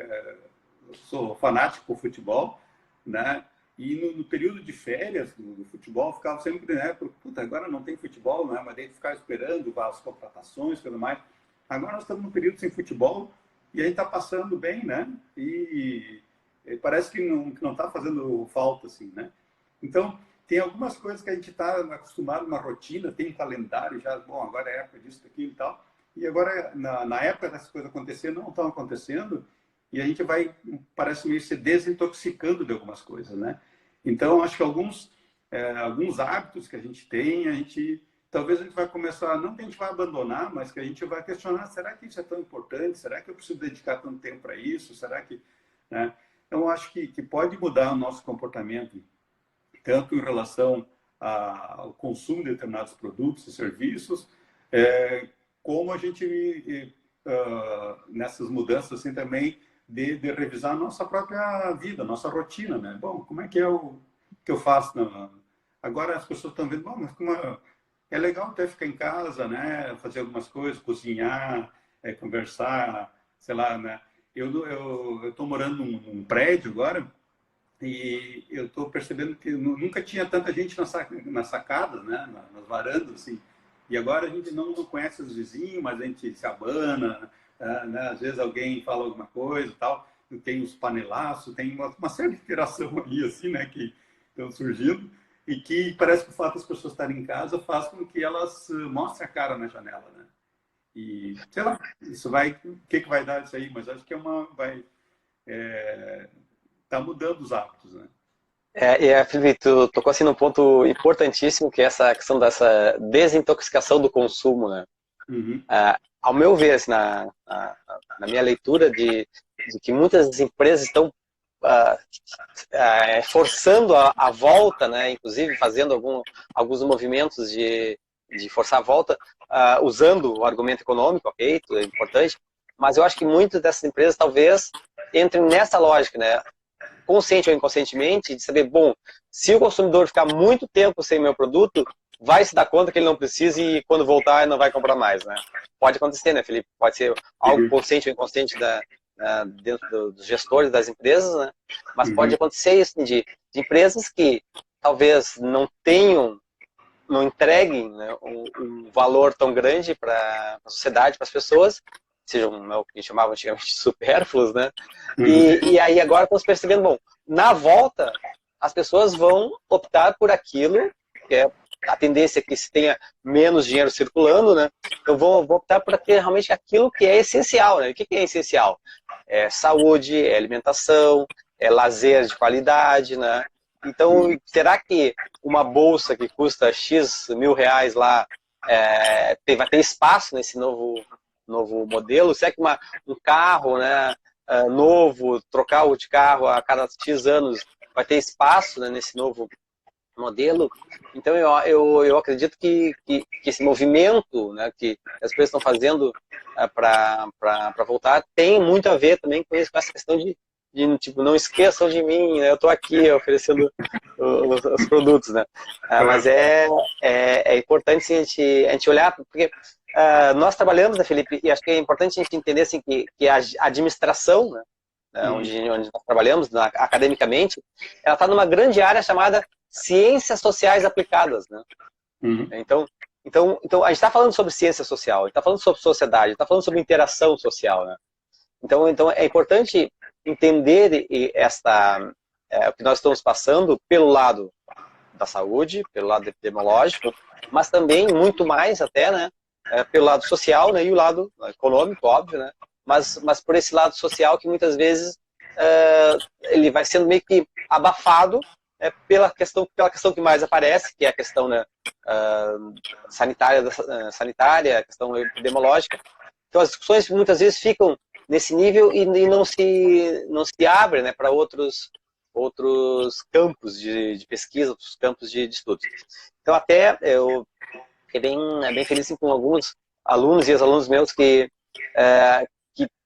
sou fanático por futebol, né? E no período de férias do futebol, eu ficava sempre, né? Puta, agora não tem futebol, né? Mas daí ficar esperando as contratações e tudo mais. Agora nós estamos num período sem futebol e a gente está passando bem, né? E parece que não está fazendo falta, assim, né? Então, tem algumas coisas que a gente está acostumado, uma rotina, tem um calendário já, bom, agora é época disso, daquilo e tal. E agora, na época dessas coisas acontecendo, não estão acontecendo, e a gente vai, parece meio se desintoxicando de algumas coisas, né? Então, acho que alguns hábitos que a gente tem, talvez a gente vai começar, não que a gente vai abandonar, mas que a gente vai questionar, será que isso é tão importante? Será que eu preciso dedicar tanto tempo para isso? Será que... Né? Então, acho que pode mudar o nosso comportamento, tanto em relação ao consumo de determinados produtos e serviços, como a gente, nessas mudanças assim também, de revisar a nossa própria vida, a nossa rotina, né? Bom, como é que que eu faço? Agora as pessoas estão vendo, bom, mas é legal até ficar em casa, né? Fazer algumas coisas, cozinhar, conversar, sei lá, né? Eu estou morando num prédio agora e eu estou percebendo que nunca tinha tanta gente nas sacadas, né? Nas varandas, assim. E agora a gente não conhece os vizinhos, mas a gente se abana, né? Às vezes alguém fala alguma coisa e tal. Tem os panelaços, tem uma série de interação aí, assim, né? Que estão surgindo e que parece que o fato das pessoas estarem em casa faz com que elas mostrem a cara na janela, né? E, sei lá, o que vai dar isso aí? Mas acho que tá mudando os hábitos, né? Felipe, tu tocou assim num ponto importantíssimo, que é essa questão dessa desintoxicação do consumo, né? Uhum. Ao meu ver, assim, na minha leitura de que muitas empresas estão forçando a volta, né? Inclusive fazendo alguns movimentos de forçar a volta, usando o argumento econômico, ok, tudo é importante, mas eu acho que muitas dessas empresas talvez entrem nessa lógica, né? Consciente ou inconscientemente, de saber, bom, se o consumidor ficar muito tempo sem meu produto, vai se dar conta que ele não precisa e quando voltar ele não vai comprar mais, né? Pode acontecer, né, Felipe? Pode ser algo consciente ou inconsciente dentro dos gestores das empresas, né? Mas pode acontecer isso de empresas que talvez não entreguem, né, um valor tão grande para a sociedade, para as pessoas, sejam, né, o que a gente chamava antigamente de supérfluos, né? E aí agora estamos percebendo, bom, na volta as pessoas vão optar por aquilo, que é a tendência é que se tenha menos dinheiro circulando, né? Então vão optar por ter realmente aquilo que é essencial, né? O que é essencial? É saúde, é alimentação, é lazer de qualidade, né? Então, será que uma bolsa que custa X mil reais lá vai ter espaço nesse novo modelo? Será que um carro, né, novo, trocar o de carro a cada X anos, vai ter espaço, né, nesse novo modelo? Então eu acredito que esse movimento, né, que as pessoas estão fazendo para voltar tem muito a ver também com essa questão de tipo, não esqueçam de mim, né, eu estou aqui oferecendo os produtos, né? Mas é importante sim, a gente olhar, porque nós trabalhamos, né, Felipe, e acho que é importante a gente entender assim, que a administração, né, onde nós trabalhamos academicamente, ela está numa grande área chamada ciências sociais aplicadas, né? Então a gente está falando sobre ciência social, a gente está falando sobre sociedade, a gente está falando sobre interação social, né? Então é importante entender o que nós estamos passando pelo lado da saúde, pelo lado epidemiológico, mas também muito mais até, né, pelo lado social, né, e o lado econômico, óbvio, né? Mas por esse lado social que muitas vezes ele vai sendo meio que abafado pela questão que mais aparece, que é a questão, né, sanitária, a questão epidemiológica. Então as discussões muitas vezes ficam nesse nível e não se abre, né, para outros campos de pesquisa, outros campos de estudos. Então até eu fiquei bem feliz assim, com alguns alunos e ex-alunos meus que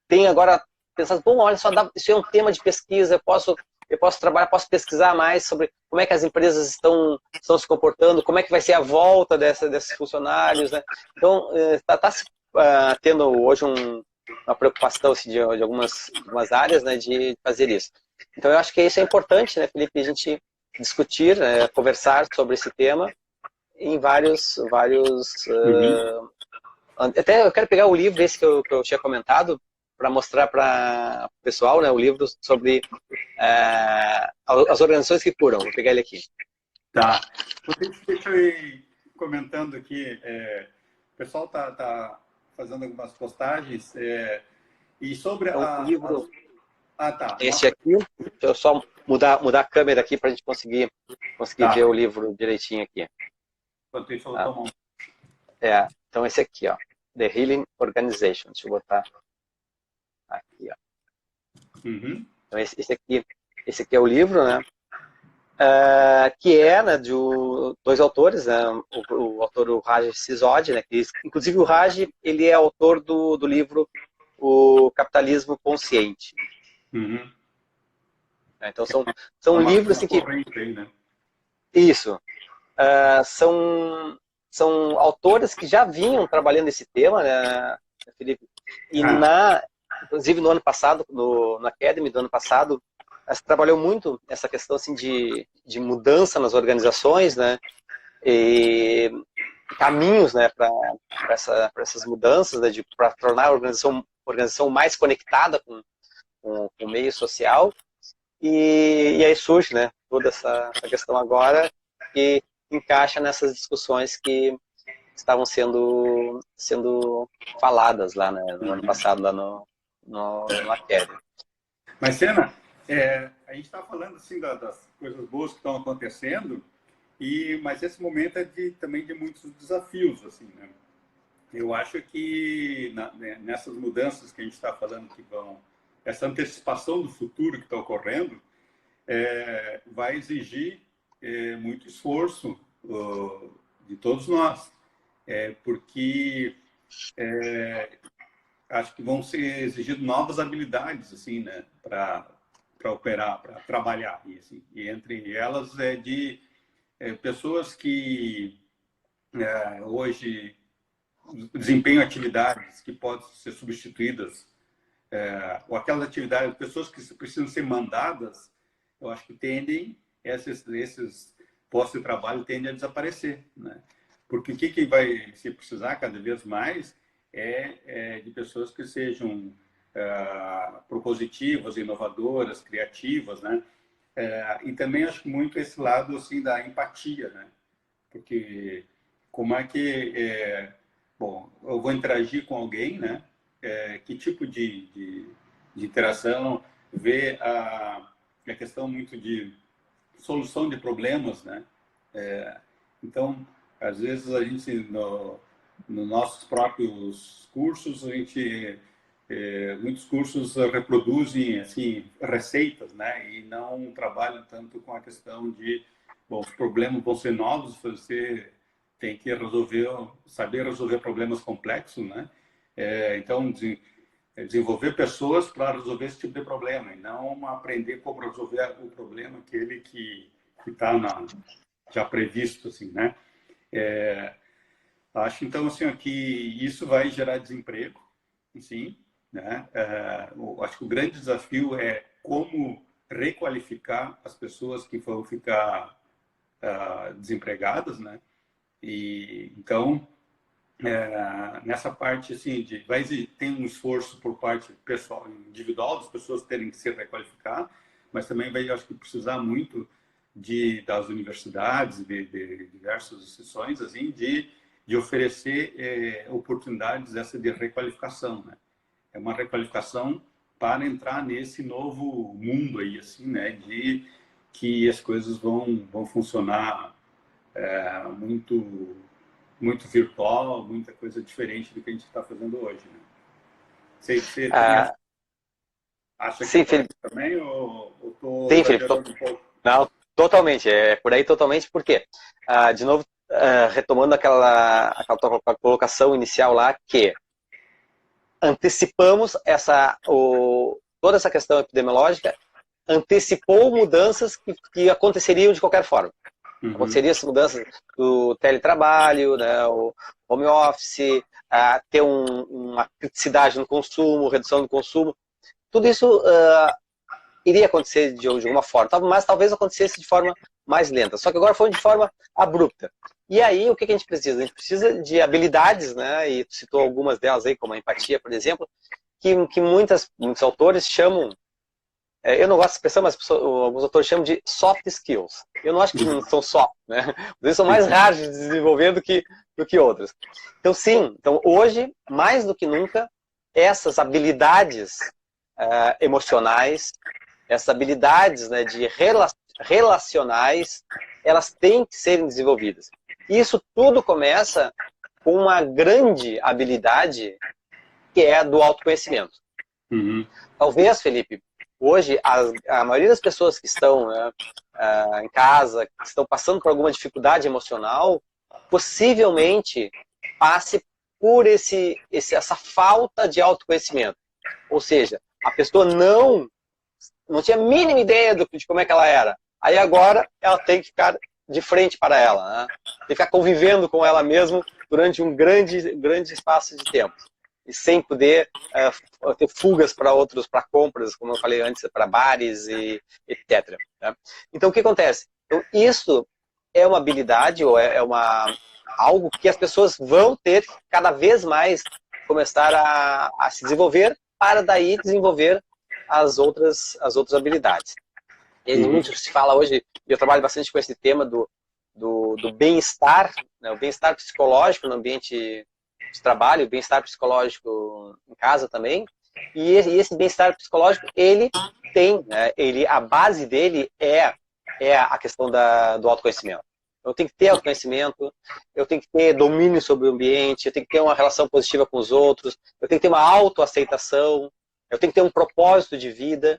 têm agora pensado, bom, olha só, isso é um tema de pesquisa, eu posso trabalhar, posso pesquisar mais sobre como é que as empresas estão se comportando, como é que vai ser a volta desses funcionários, né? Então, está se tendo hoje uma preocupação assim, de algumas áreas, né, de fazer isso. Então, eu acho que isso é importante, né, Felipe, a gente discutir, conversar sobre esse tema em vários até eu quero pegar o livro esse que eu tinha comentado para mostrar para o pessoal, né, o livro sobre as organizações que curam. Vou pegar ele aqui. Tá. Deixa eu ir comentando aqui. O pessoal tá fazendo algumas postagens. E sobre Então, o livro, tá. esse Mostra. aqui, deixa eu só mudar a câmera aqui para a gente conseguir Tá. ver o livro direitinho aqui. Enquanto isso, eu vou Tá? tomar um. Então, esse aqui, ó, The Healing Organization. Deixa eu botar aqui, ó. Uhum. Então, esse aqui é o livro, né? Que é, né, de dois autores, né? O autor, o Raj Sisodi, né? Inclusive, o Raj, ele é autor do livro O Capitalismo Consciente. Uhum. Então, são livros assim, que... corrente aí, né? Isso. São autores que já vinham trabalhando esse tema, né, Felipe? E inclusive no ano passado, no Academy do ano passado, se trabalhou muito essa questão assim, de mudança nas organizações, né? E caminhos, né, para essas mudanças, né, para tornar a organização mais conectada com o meio social. E aí surge, né, toda essa questão agora que encaixa nessas discussões que estavam sendo faladas lá, né, no ano passado, lá no Academy. Mas, Sena, a gente está falando assim das coisas boas que estão acontecendo, mas esse momento é também de muitos desafios, assim, né? Eu acho que nessas mudanças que a gente está falando essa antecipação do futuro que está ocorrendo, vai exigir muito esforço de todos nós, porque acho que vão ser exigidas novas habilidades, assim, né, para operar, para trabalhar, e entre elas de pessoas que hoje desempenham atividades que podem ser substituídas, ou aquelas atividades, pessoas que precisam ser mandadas, eu acho que esses postos de trabalho tendem a desaparecer, né? Porque o que vai se precisar cada vez mais de pessoas que sejam propositivas, inovadoras, criativas, né? E também acho que muito esse lado assim da empatia, né? Porque como é que bom, eu vou interagir com alguém, né? Que tipo de interação, ver a questão muito de solução de problemas, né? Então, às vezes a gente nos nossos próprios cursos muitos cursos reproduzem assim receitas, né? E não trabalham tanto com a questão de bom, os problemas vão ser novos, você tem que saber resolver problemas complexos, né? Então desenvolver pessoas para resolver esse tipo de problema e não aprender como resolver o problema aquele que está já previsto, assim, né? Acho então assim que isso vai gerar desemprego, sim, né? Acho que o grande desafio é como requalificar as pessoas que vão ficar desempregadas, né? E então nessa parte assim tem um esforço por parte pessoal individual das pessoas terem que se requalificar, mas também vai acho que precisar muito das universidades de diversas instituições assim de oferecer oportunidades essa de requalificação, né? É uma requalificação para entrar nesse novo mundo aí assim, né? De que as coisas vão funcionar muito muito virtual, muita coisa diferente do que a gente está fazendo hoje, né? Você acha que é Sim, por aí Felipe. também ou estou Sim, Felipe. exagerando um pouco? Não, totalmente. É por aí totalmente. Por quê? De novo, retomando aquela colocação inicial lá, que antecipamos toda essa questão epidemiológica, antecipou mudanças que aconteceriam de qualquer forma. Uhum. Aconteceriam essas mudanças do teletrabalho, né, o home office, ter uma criticidade no consumo, redução do consumo. Tudo isso iria acontecer de alguma forma, mas talvez acontecesse de forma mais lenta. Só que agora foi de forma abrupta. E aí, o que a gente precisa? A gente precisa de habilidades, né? E tu citou algumas delas aí, como a empatia, por exemplo, que muitos autores chamam eu não gosto dessa expressão, mas alguns autores chamam de soft skills. Eu não acho que não são soft, né? Eles são mais raros de desenvolver do que outros. Então, sim, então, hoje, mais do que nunca, essas habilidades emocionais, essas habilidades, né, de relacionais, elas têm que serem desenvolvidas. E isso tudo começa com uma grande habilidade que é a do autoconhecimento. Uhum. Talvez, Felipe, hoje a maioria das pessoas que estão, né, em casa, que estão passando por alguma dificuldade emocional, possivelmente passe por essa falta de autoconhecimento. Ou seja, a pessoa não tinha a mínima ideia de como é que ela era. Aí agora ela tem que ficar de frente para ela, né? Tem que ficar convivendo com ela mesma durante um grande espaço de tempo. E sem poder ter fugas para compras, como eu falei antes, para bares e etc. Né? Então o que acontece? Então, isso é uma habilidade ou algo que as pessoas vão ter que cada vez mais começar a se desenvolver para daí desenvolver as outras habilidades. E muito se fala hoje, e eu trabalho bastante com esse tema do bem-estar, né, o bem-estar psicológico no ambiente de trabalho, o bem-estar psicológico em casa também. E esse bem-estar psicológico, ele tem, né, a base dele é a questão do autoconhecimento. Eu tenho que ter autoconhecimento, eu tenho que ter domínio sobre o ambiente, eu tenho que ter uma relação positiva com os outros, eu tenho que ter uma autoaceitação, eu tenho que ter um propósito de vida.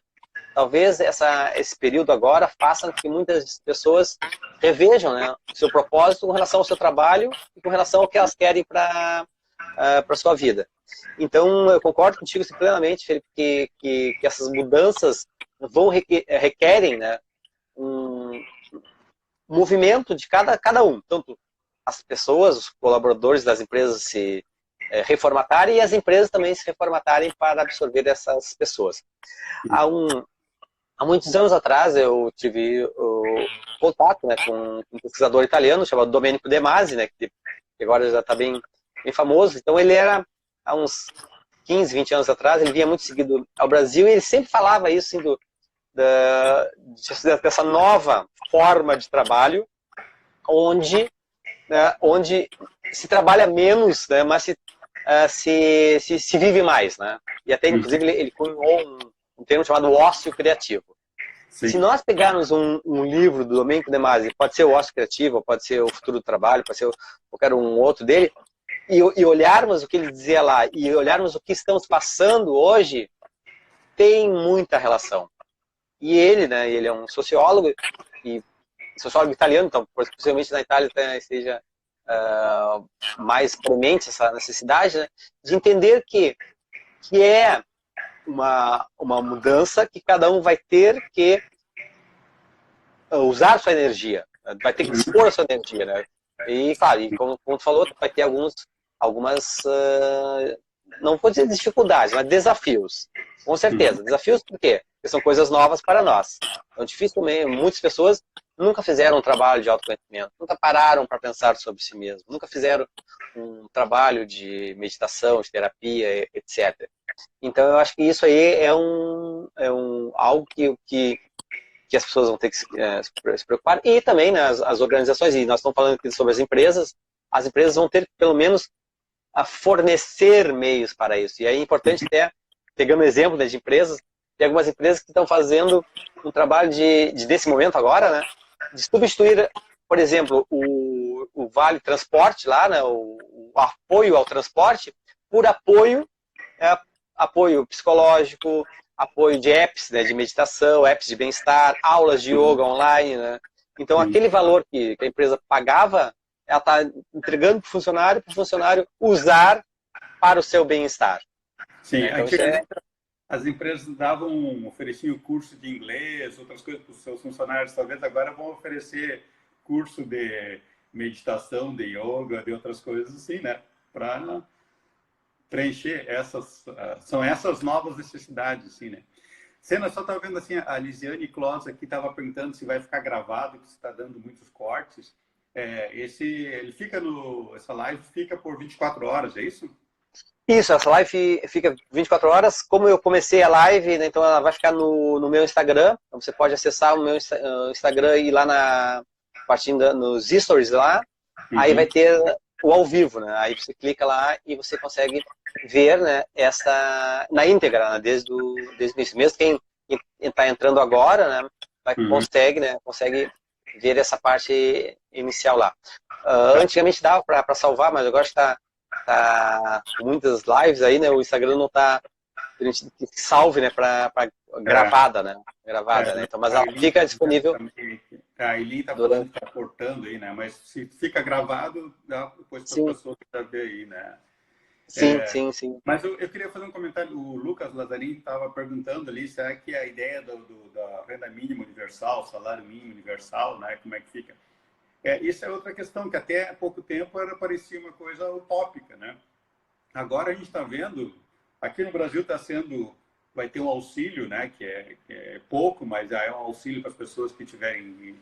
Talvez esse período agora faça com que muitas pessoas revejam, né, o seu propósito com relação ao seu trabalho e com relação ao que elas querem para a sua vida. Então, eu concordo contigo plenamente, Felipe, que essas mudanças requerem, né, um movimento de cada um, tanto as pessoas, os colaboradores das empresas se reformatarem e as empresas também se reformatarem para absorver essas pessoas. Há muitos anos atrás eu tive o contato, né, com um pesquisador italiano chamado Domenico De Masi, né, que agora já está bem famoso. Então ele era, há uns 15, 20 anos atrás, ele vinha muito seguido ao Brasil e ele sempre falava isso, assim, dessa nova forma de trabalho, onde se trabalha menos, né, mas se vive mais, né? E até, inclusive, ele cunhou um termo chamado ócio criativo. Sim. Se nós pegarmos um livro do Domenico De Masi, pode ser o Ócio Criativo, pode ser o Futuro do Trabalho, pode ser qualquer um outro dele, e olharmos o que ele dizia lá, e olharmos o que estamos passando hoje, tem muita relação. E ele, né, ele é um sociólogo, e sociólogo italiano, então possivelmente na Itália esteja mais premente essa necessidade, né, de entender que é uma mudança que cada um vai ter que usar sua energia, vai ter que dispor a sua energia, né? E, claro, e como tu falou, vai ter algumas, não vou dizer dificuldades, mas desafios. Com certeza. Desafios por quê? Porque são coisas novas para nós. Então, dificilmente, muitas pessoas nunca fizeram um trabalho de autoconhecimento, nunca pararam para pensar sobre si mesmo, nunca fizeram um trabalho de meditação, de terapia, etc. Então, eu acho que isso aí é algo que as pessoas vão ter que se preocupar. E também, né, as organizações, e nós estamos falando aqui sobre as empresas vão ter que, pelo menos, a fornecer meios para isso. E aí é importante até, pegando o exemplo, né, de empresas, tem algumas empresas que estão fazendo um trabalho desse momento agora, né, de substituir, por exemplo, o Vale Transporte lá, né, o apoio ao transporte, por apoio psicológico, apoio de apps, né, de meditação, apps de bem-estar, aulas de yoga online, né? Então, aquele valor que a empresa pagava, ela está entregando para o funcionário usar para o seu bem-estar. Sim, né? Então, antigamente as empresas ofereciam curso de inglês, outras coisas para os seus funcionários, talvez agora vão oferecer curso de meditação, de yoga, de outras coisas assim, né? Para preencher são essas novas necessidades, assim, né? Cena, só estava vendo assim, a Lisiane Close aqui estava perguntando se vai ficar gravado, que você está dando muitos cortes. Ele fica essa live fica por 24 horas, é isso? Isso, essa live fica 24 horas. Como eu comecei a live, né, então ela vai ficar no meu Instagram. Então você pode acessar o meu Instagram e ir lá partindo nos stories lá. Aí vai ter o ao vivo, né? Aí você clica lá e você consegue ver, né, essa na íntegra, né, desde o início. Mesmo quem está entrando agora, né, consegue ver essa parte inicial lá. Antigamente dava para salvar, mas agora está com muitas lives aí, né? O Instagram não está permitindo que salve, né? Para gravada, né? Gravada, né? Então, mas ela fica disponível. A Eli está falando que está cortando aí, né? Mas se fica gravado, dá depois para as pessoas que ver aí, né? Sim. Mas eu queria fazer um comentário. O Lucas Lazzarini estava perguntando ali, será que a ideia da renda mínima universal, salário mínimo universal, né? Como é que fica? Isso é outra questão, que até há pouco tempo parecia uma coisa utópica, né? Agora a gente está vendo, aqui no Brasil vai ter um auxílio, né? Que é pouco, mas é um auxílio para as pessoas que estiverem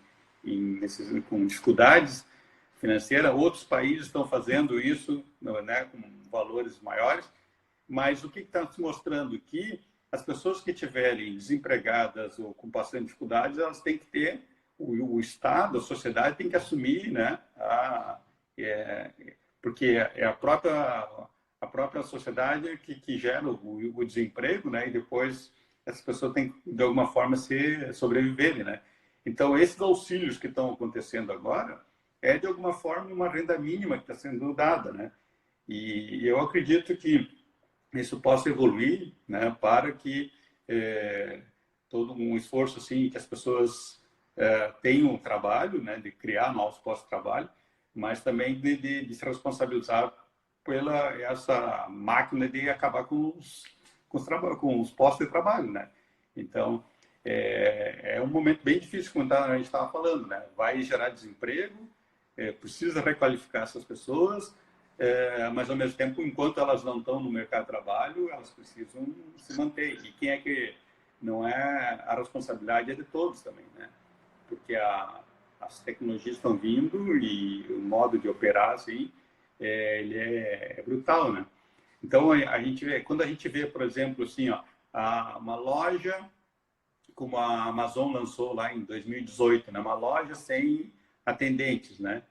com dificuldades financeiras. Outros países estão fazendo isso, né? Com valores maiores. Mas o que está se mostrando aqui? As pessoas que estiverem desempregadas ou com bastante dificuldades, elas têm que ter o Estado, a sociedade tem que assumir, né? Porque é a própria sociedade que gera o desemprego, né? E depois essas pessoas têm que, de alguma forma, sobreviverem, né? Então, esses auxílios que estão acontecendo agora de alguma forma, uma renda mínima que está sendo dada, né? E eu acredito que isso possa evoluir, né? Para que todo um esforço assim, que as pessoas tenham um trabalho, né, de criar novos postos de trabalho, mas também de se responsabilizar pela essa máquina de acabar com os postos de trabalho, né? Então, é um momento bem difícil, como a gente estava falando, né? Vai gerar desemprego, precisa requalificar essas pessoas, mas ao mesmo tempo, enquanto elas não estão no mercado de trabalho, elas precisam se manter. E quem é que não é a responsabilidade é de todos também, né? Porque as tecnologias estão vindo e o modo de operar assim ele é brutal, né? Então quando a gente vê, por exemplo, assim, ó, uma loja como a Amazon lançou lá em 2018, né? Uma loja sem atendentes, né?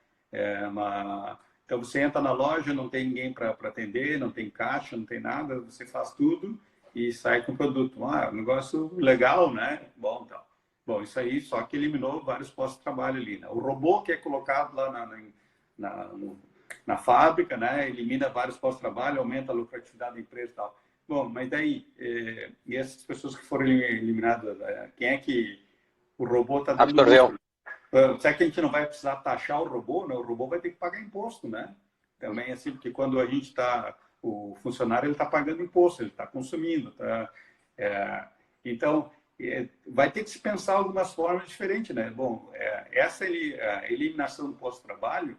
Então você entra na loja, não tem ninguém para atender, não tem caixa, não tem nada, você faz tudo e sai com o produto. Um negócio legal, né? Bom, então. Bom, isso aí só que eliminou vários postos de trabalho ali, né? O robô que é colocado lá na fábrica, né? Elimina vários postos de trabalho, aumenta a lucratividade da empresa e tal. Bom, mas daí, e essas pessoas que foram eliminadas, quem é que o robô está dando lucro? Será que a gente não vai precisar taxar o robô? Né? O robô vai ter que pagar imposto, né? Também assim, porque quando a gente o funcionário ele está pagando imposto, ele está consumindo, então vai ter que se pensar algumas formas diferentes, né? Bom, essa eliminação do posto-trabalho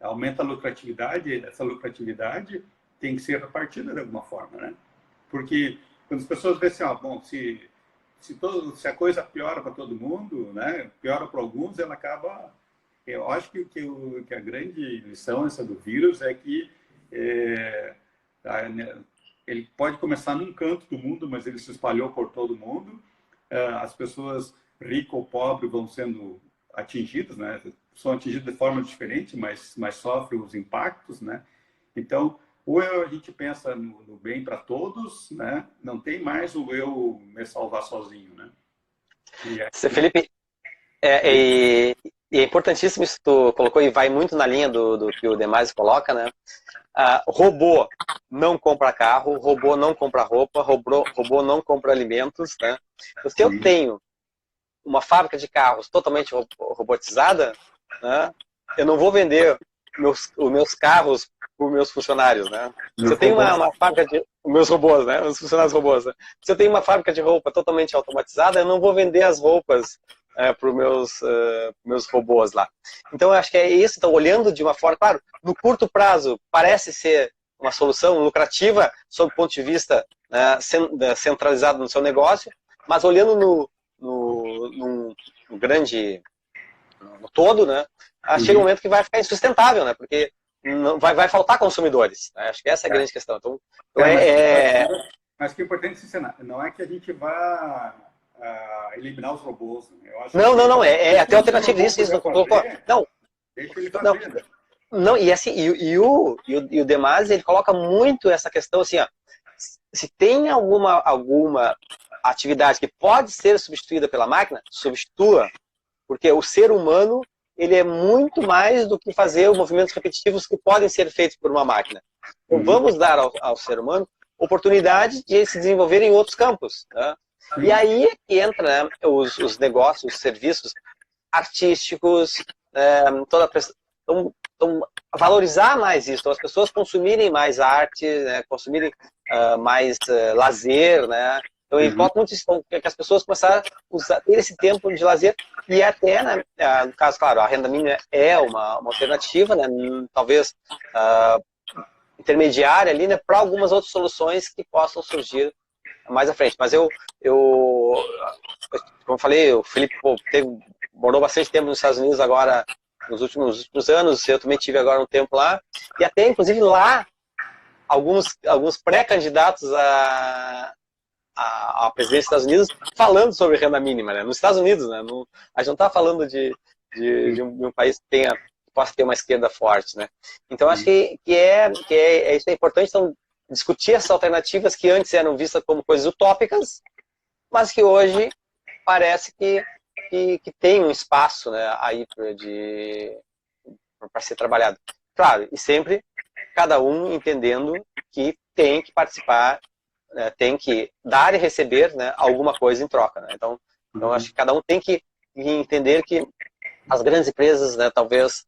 aumenta a lucratividade, essa lucratividade tem que ser repartida de alguma forma, né? Porque quando as pessoas veem assim, bom, se a coisa piora para todo mundo, né? Piora para alguns, ela acaba. Eu acho que a grande lição essa do vírus é que ele pode começar num canto do mundo, mas ele se espalhou por todo mundo. As pessoas ricas ou pobres vão sendo atingidas, né? São atingidas de forma diferente, mas sofrem os impactos, né? Então, ou a gente pensa no bem para todos, né? Não tem mais o eu me salvar sozinho, né? Felipe, é importantíssimo isso que tu colocou e vai muito na linha do que o Demais coloca, né? Robô não compra carro, robô não compra roupa, robô não compra alimentos, né? Então, se eu tenho uma fábrica de carros totalmente robotizada, né, eu não vou vender os meus carros para os meus funcionários, né? Se eu tenho uma fábrica de meus robôs, né, os funcionários robôs, né? Se eu tenho uma fábrica de roupa totalmente automatizada, eu não vou vender as roupas para os meus robôs lá. Então, eu acho que é isso. Então, olhando de uma forma, claro, no curto prazo parece ser uma solução lucrativa sob o ponto de vista centralizado no seu negócio, mas olhando no grande, no todo, né? Chega um momento que vai ficar insustentável, né? Porque vai faltar consumidores. Né? Acho que essa é a grande questão. Então, mas o que é importante ensinar, não é que a gente vá eliminar os robôs. Né? Eu acho não, é até alternativa isso. Não, deixa ele fazer. Né? Não, e assim, o Demasi, ele coloca muito essa questão assim, ó, se tem alguma atividade que pode ser substituída pela máquina, substitua, porque o ser humano, ele é muito mais do que fazer movimentos repetitivos que podem ser feitos por uma máquina. Então, vamos dar ao ser humano oportunidade de se desenvolver em outros campos. Né? E aí é que entra, né, os negócios, os serviços artísticos, toda a então, valorizar mais isso, então, as pessoas consumirem mais arte, né, consumirem mais lazer, né? Então, importa muito isso, que as pessoas começarem a ter esse tempo de lazer e até, né, no caso, claro, a renda mínima é uma alternativa, né, talvez intermediária ali, né, para algumas outras soluções que possam surgir mais à frente. Mas como eu falei, o Felipe morou bastante tempo nos Estados Unidos agora, nos últimos anos, eu também tive agora um tempo lá, e até, inclusive, lá, alguns pré-candidatos à presidência dos Estados Unidos falando sobre renda mínima, né? Nos Estados Unidos, né? A gente não está falando de um país que possa ter uma esquerda forte, né? Então, acho que isso é importante, então, discutir essas alternativas que antes eram vistas como coisas utópicas, mas que hoje parece que tem um espaço, né, aí para ser trabalhado. Claro, e sempre cada um entendendo que tem que participar, né, tem que dar e receber, né, alguma coisa em troca. Né? Então, acho que cada um tem que entender que as grandes empresas, né, talvez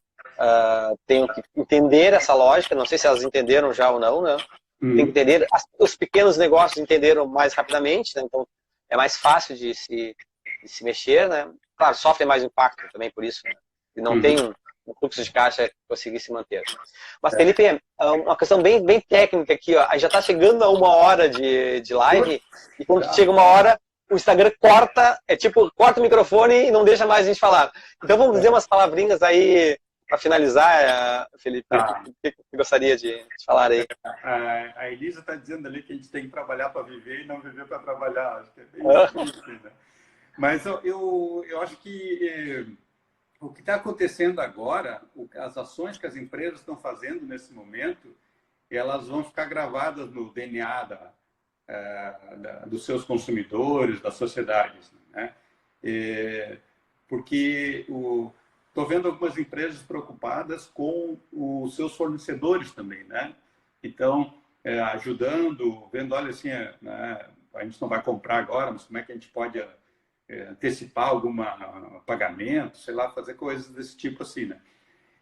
tenham que entender essa lógica, não sei se elas entenderam já ou não, né? Tem que entender, os pequenos negócios entenderam mais rapidamente, né? Então é mais fácil de se mexer, né? Claro, sofre mais impacto também por isso, né? E não tem um fluxo de caixa que conseguir se manter. Mas, Felipe, uma questão bem, bem técnica aqui, ó. Já está chegando a 1 hora de live, e quando chega 1 hora, o Instagram corta o microfone e não deixa mais a gente falar. Então vamos dizer umas palavrinhas aí para finalizar, Felipe, o que você gostaria de falar aí? A Elisa está dizendo ali que a gente tem que trabalhar para viver e não viver para trabalhar. Acho que é bem isso, né? Mas eu acho que o que está acontecendo agora, as ações que as empresas estão fazendo nesse momento, elas vão ficar gravadas no DNA dos seus consumidores, das sociedades. Né? Porque estou vendo algumas empresas preocupadas com os seus fornecedores também, né? Então, ajudando, vendo, olha assim, né, a gente não vai comprar agora, mas como é que a gente pode antecipar algum pagamento, sei lá, fazer coisas desse tipo assim, né?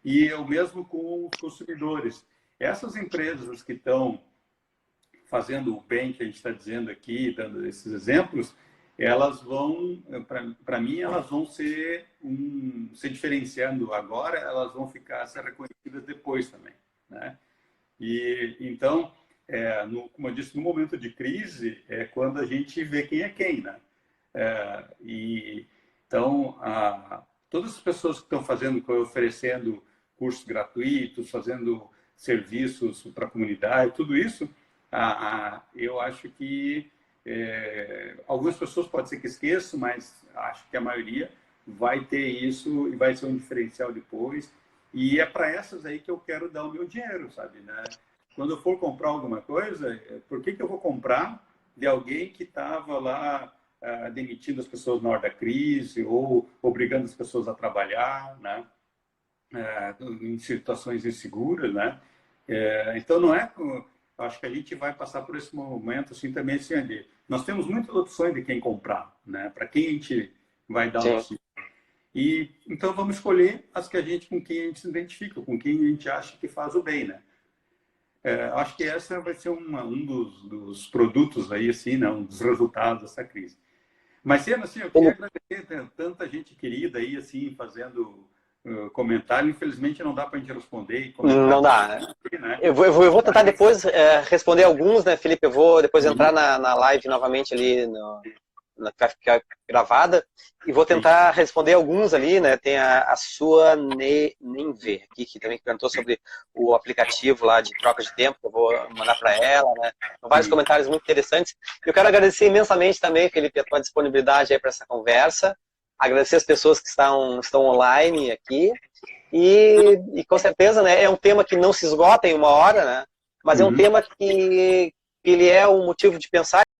E o mesmo com os consumidores. Essas empresas que estão fazendo o bem que a gente está dizendo aqui, dando esses exemplos, elas vão, para mim, elas vão se diferenciando agora, elas vão ser reconhecidas depois também, né? E então, como eu disse, no momento de crise é quando a gente vê quem é quem, né? Então, todas as pessoas que estão oferecendo cursos gratuitos, fazendo serviços para a comunidade, tudo isso, eu acho que algumas pessoas pode ser que esqueçam, mas acho que a maioria vai ter isso e vai ser um diferencial depois. E é para essas aí que eu quero dar o meu dinheiro, sabe? Né? Quando eu for comprar alguma coisa, por que eu vou comprar de alguém que estava lá demitindo as pessoas na hora da crise ou obrigando as pessoas a trabalhar, né? Em situações inseguras, né? Então, não é... Acho que a gente vai passar por esse momento assim também, assim, ali. Nós temos muitas opções de quem comprar, né? Para quem a gente vai dar o nosso... E então vamos escolher com quem a gente se identifica, com quem a gente acha que faz o bem, né? Acho que essa vai ser um dos produtos aí, assim, né? Um dos resultados dessa crise. Mas sendo assim, eu queria agradecer tanta gente querida aí, assim, fazendo comentário. Infelizmente não dá para a gente responder. Não dá, né? Eu vou tentar depois responder alguns, né, Felipe? Eu vou depois entrar na live novamente ali vai ficar gravada, e vou tentar responder alguns ali, né? Tem a sua Nenver aqui, que também perguntou sobre o aplicativo lá de troca de tempo, que eu vou mandar para ela, né? Vários comentários muito interessantes. Eu quero agradecer imensamente também, Felipe, a tua disponibilidade aí para essa conversa, agradecer as pessoas que estão online aqui, e com certeza, né, é um tema que não se esgota em uma hora, né? Mas é um tema que ele é um motivo de pensar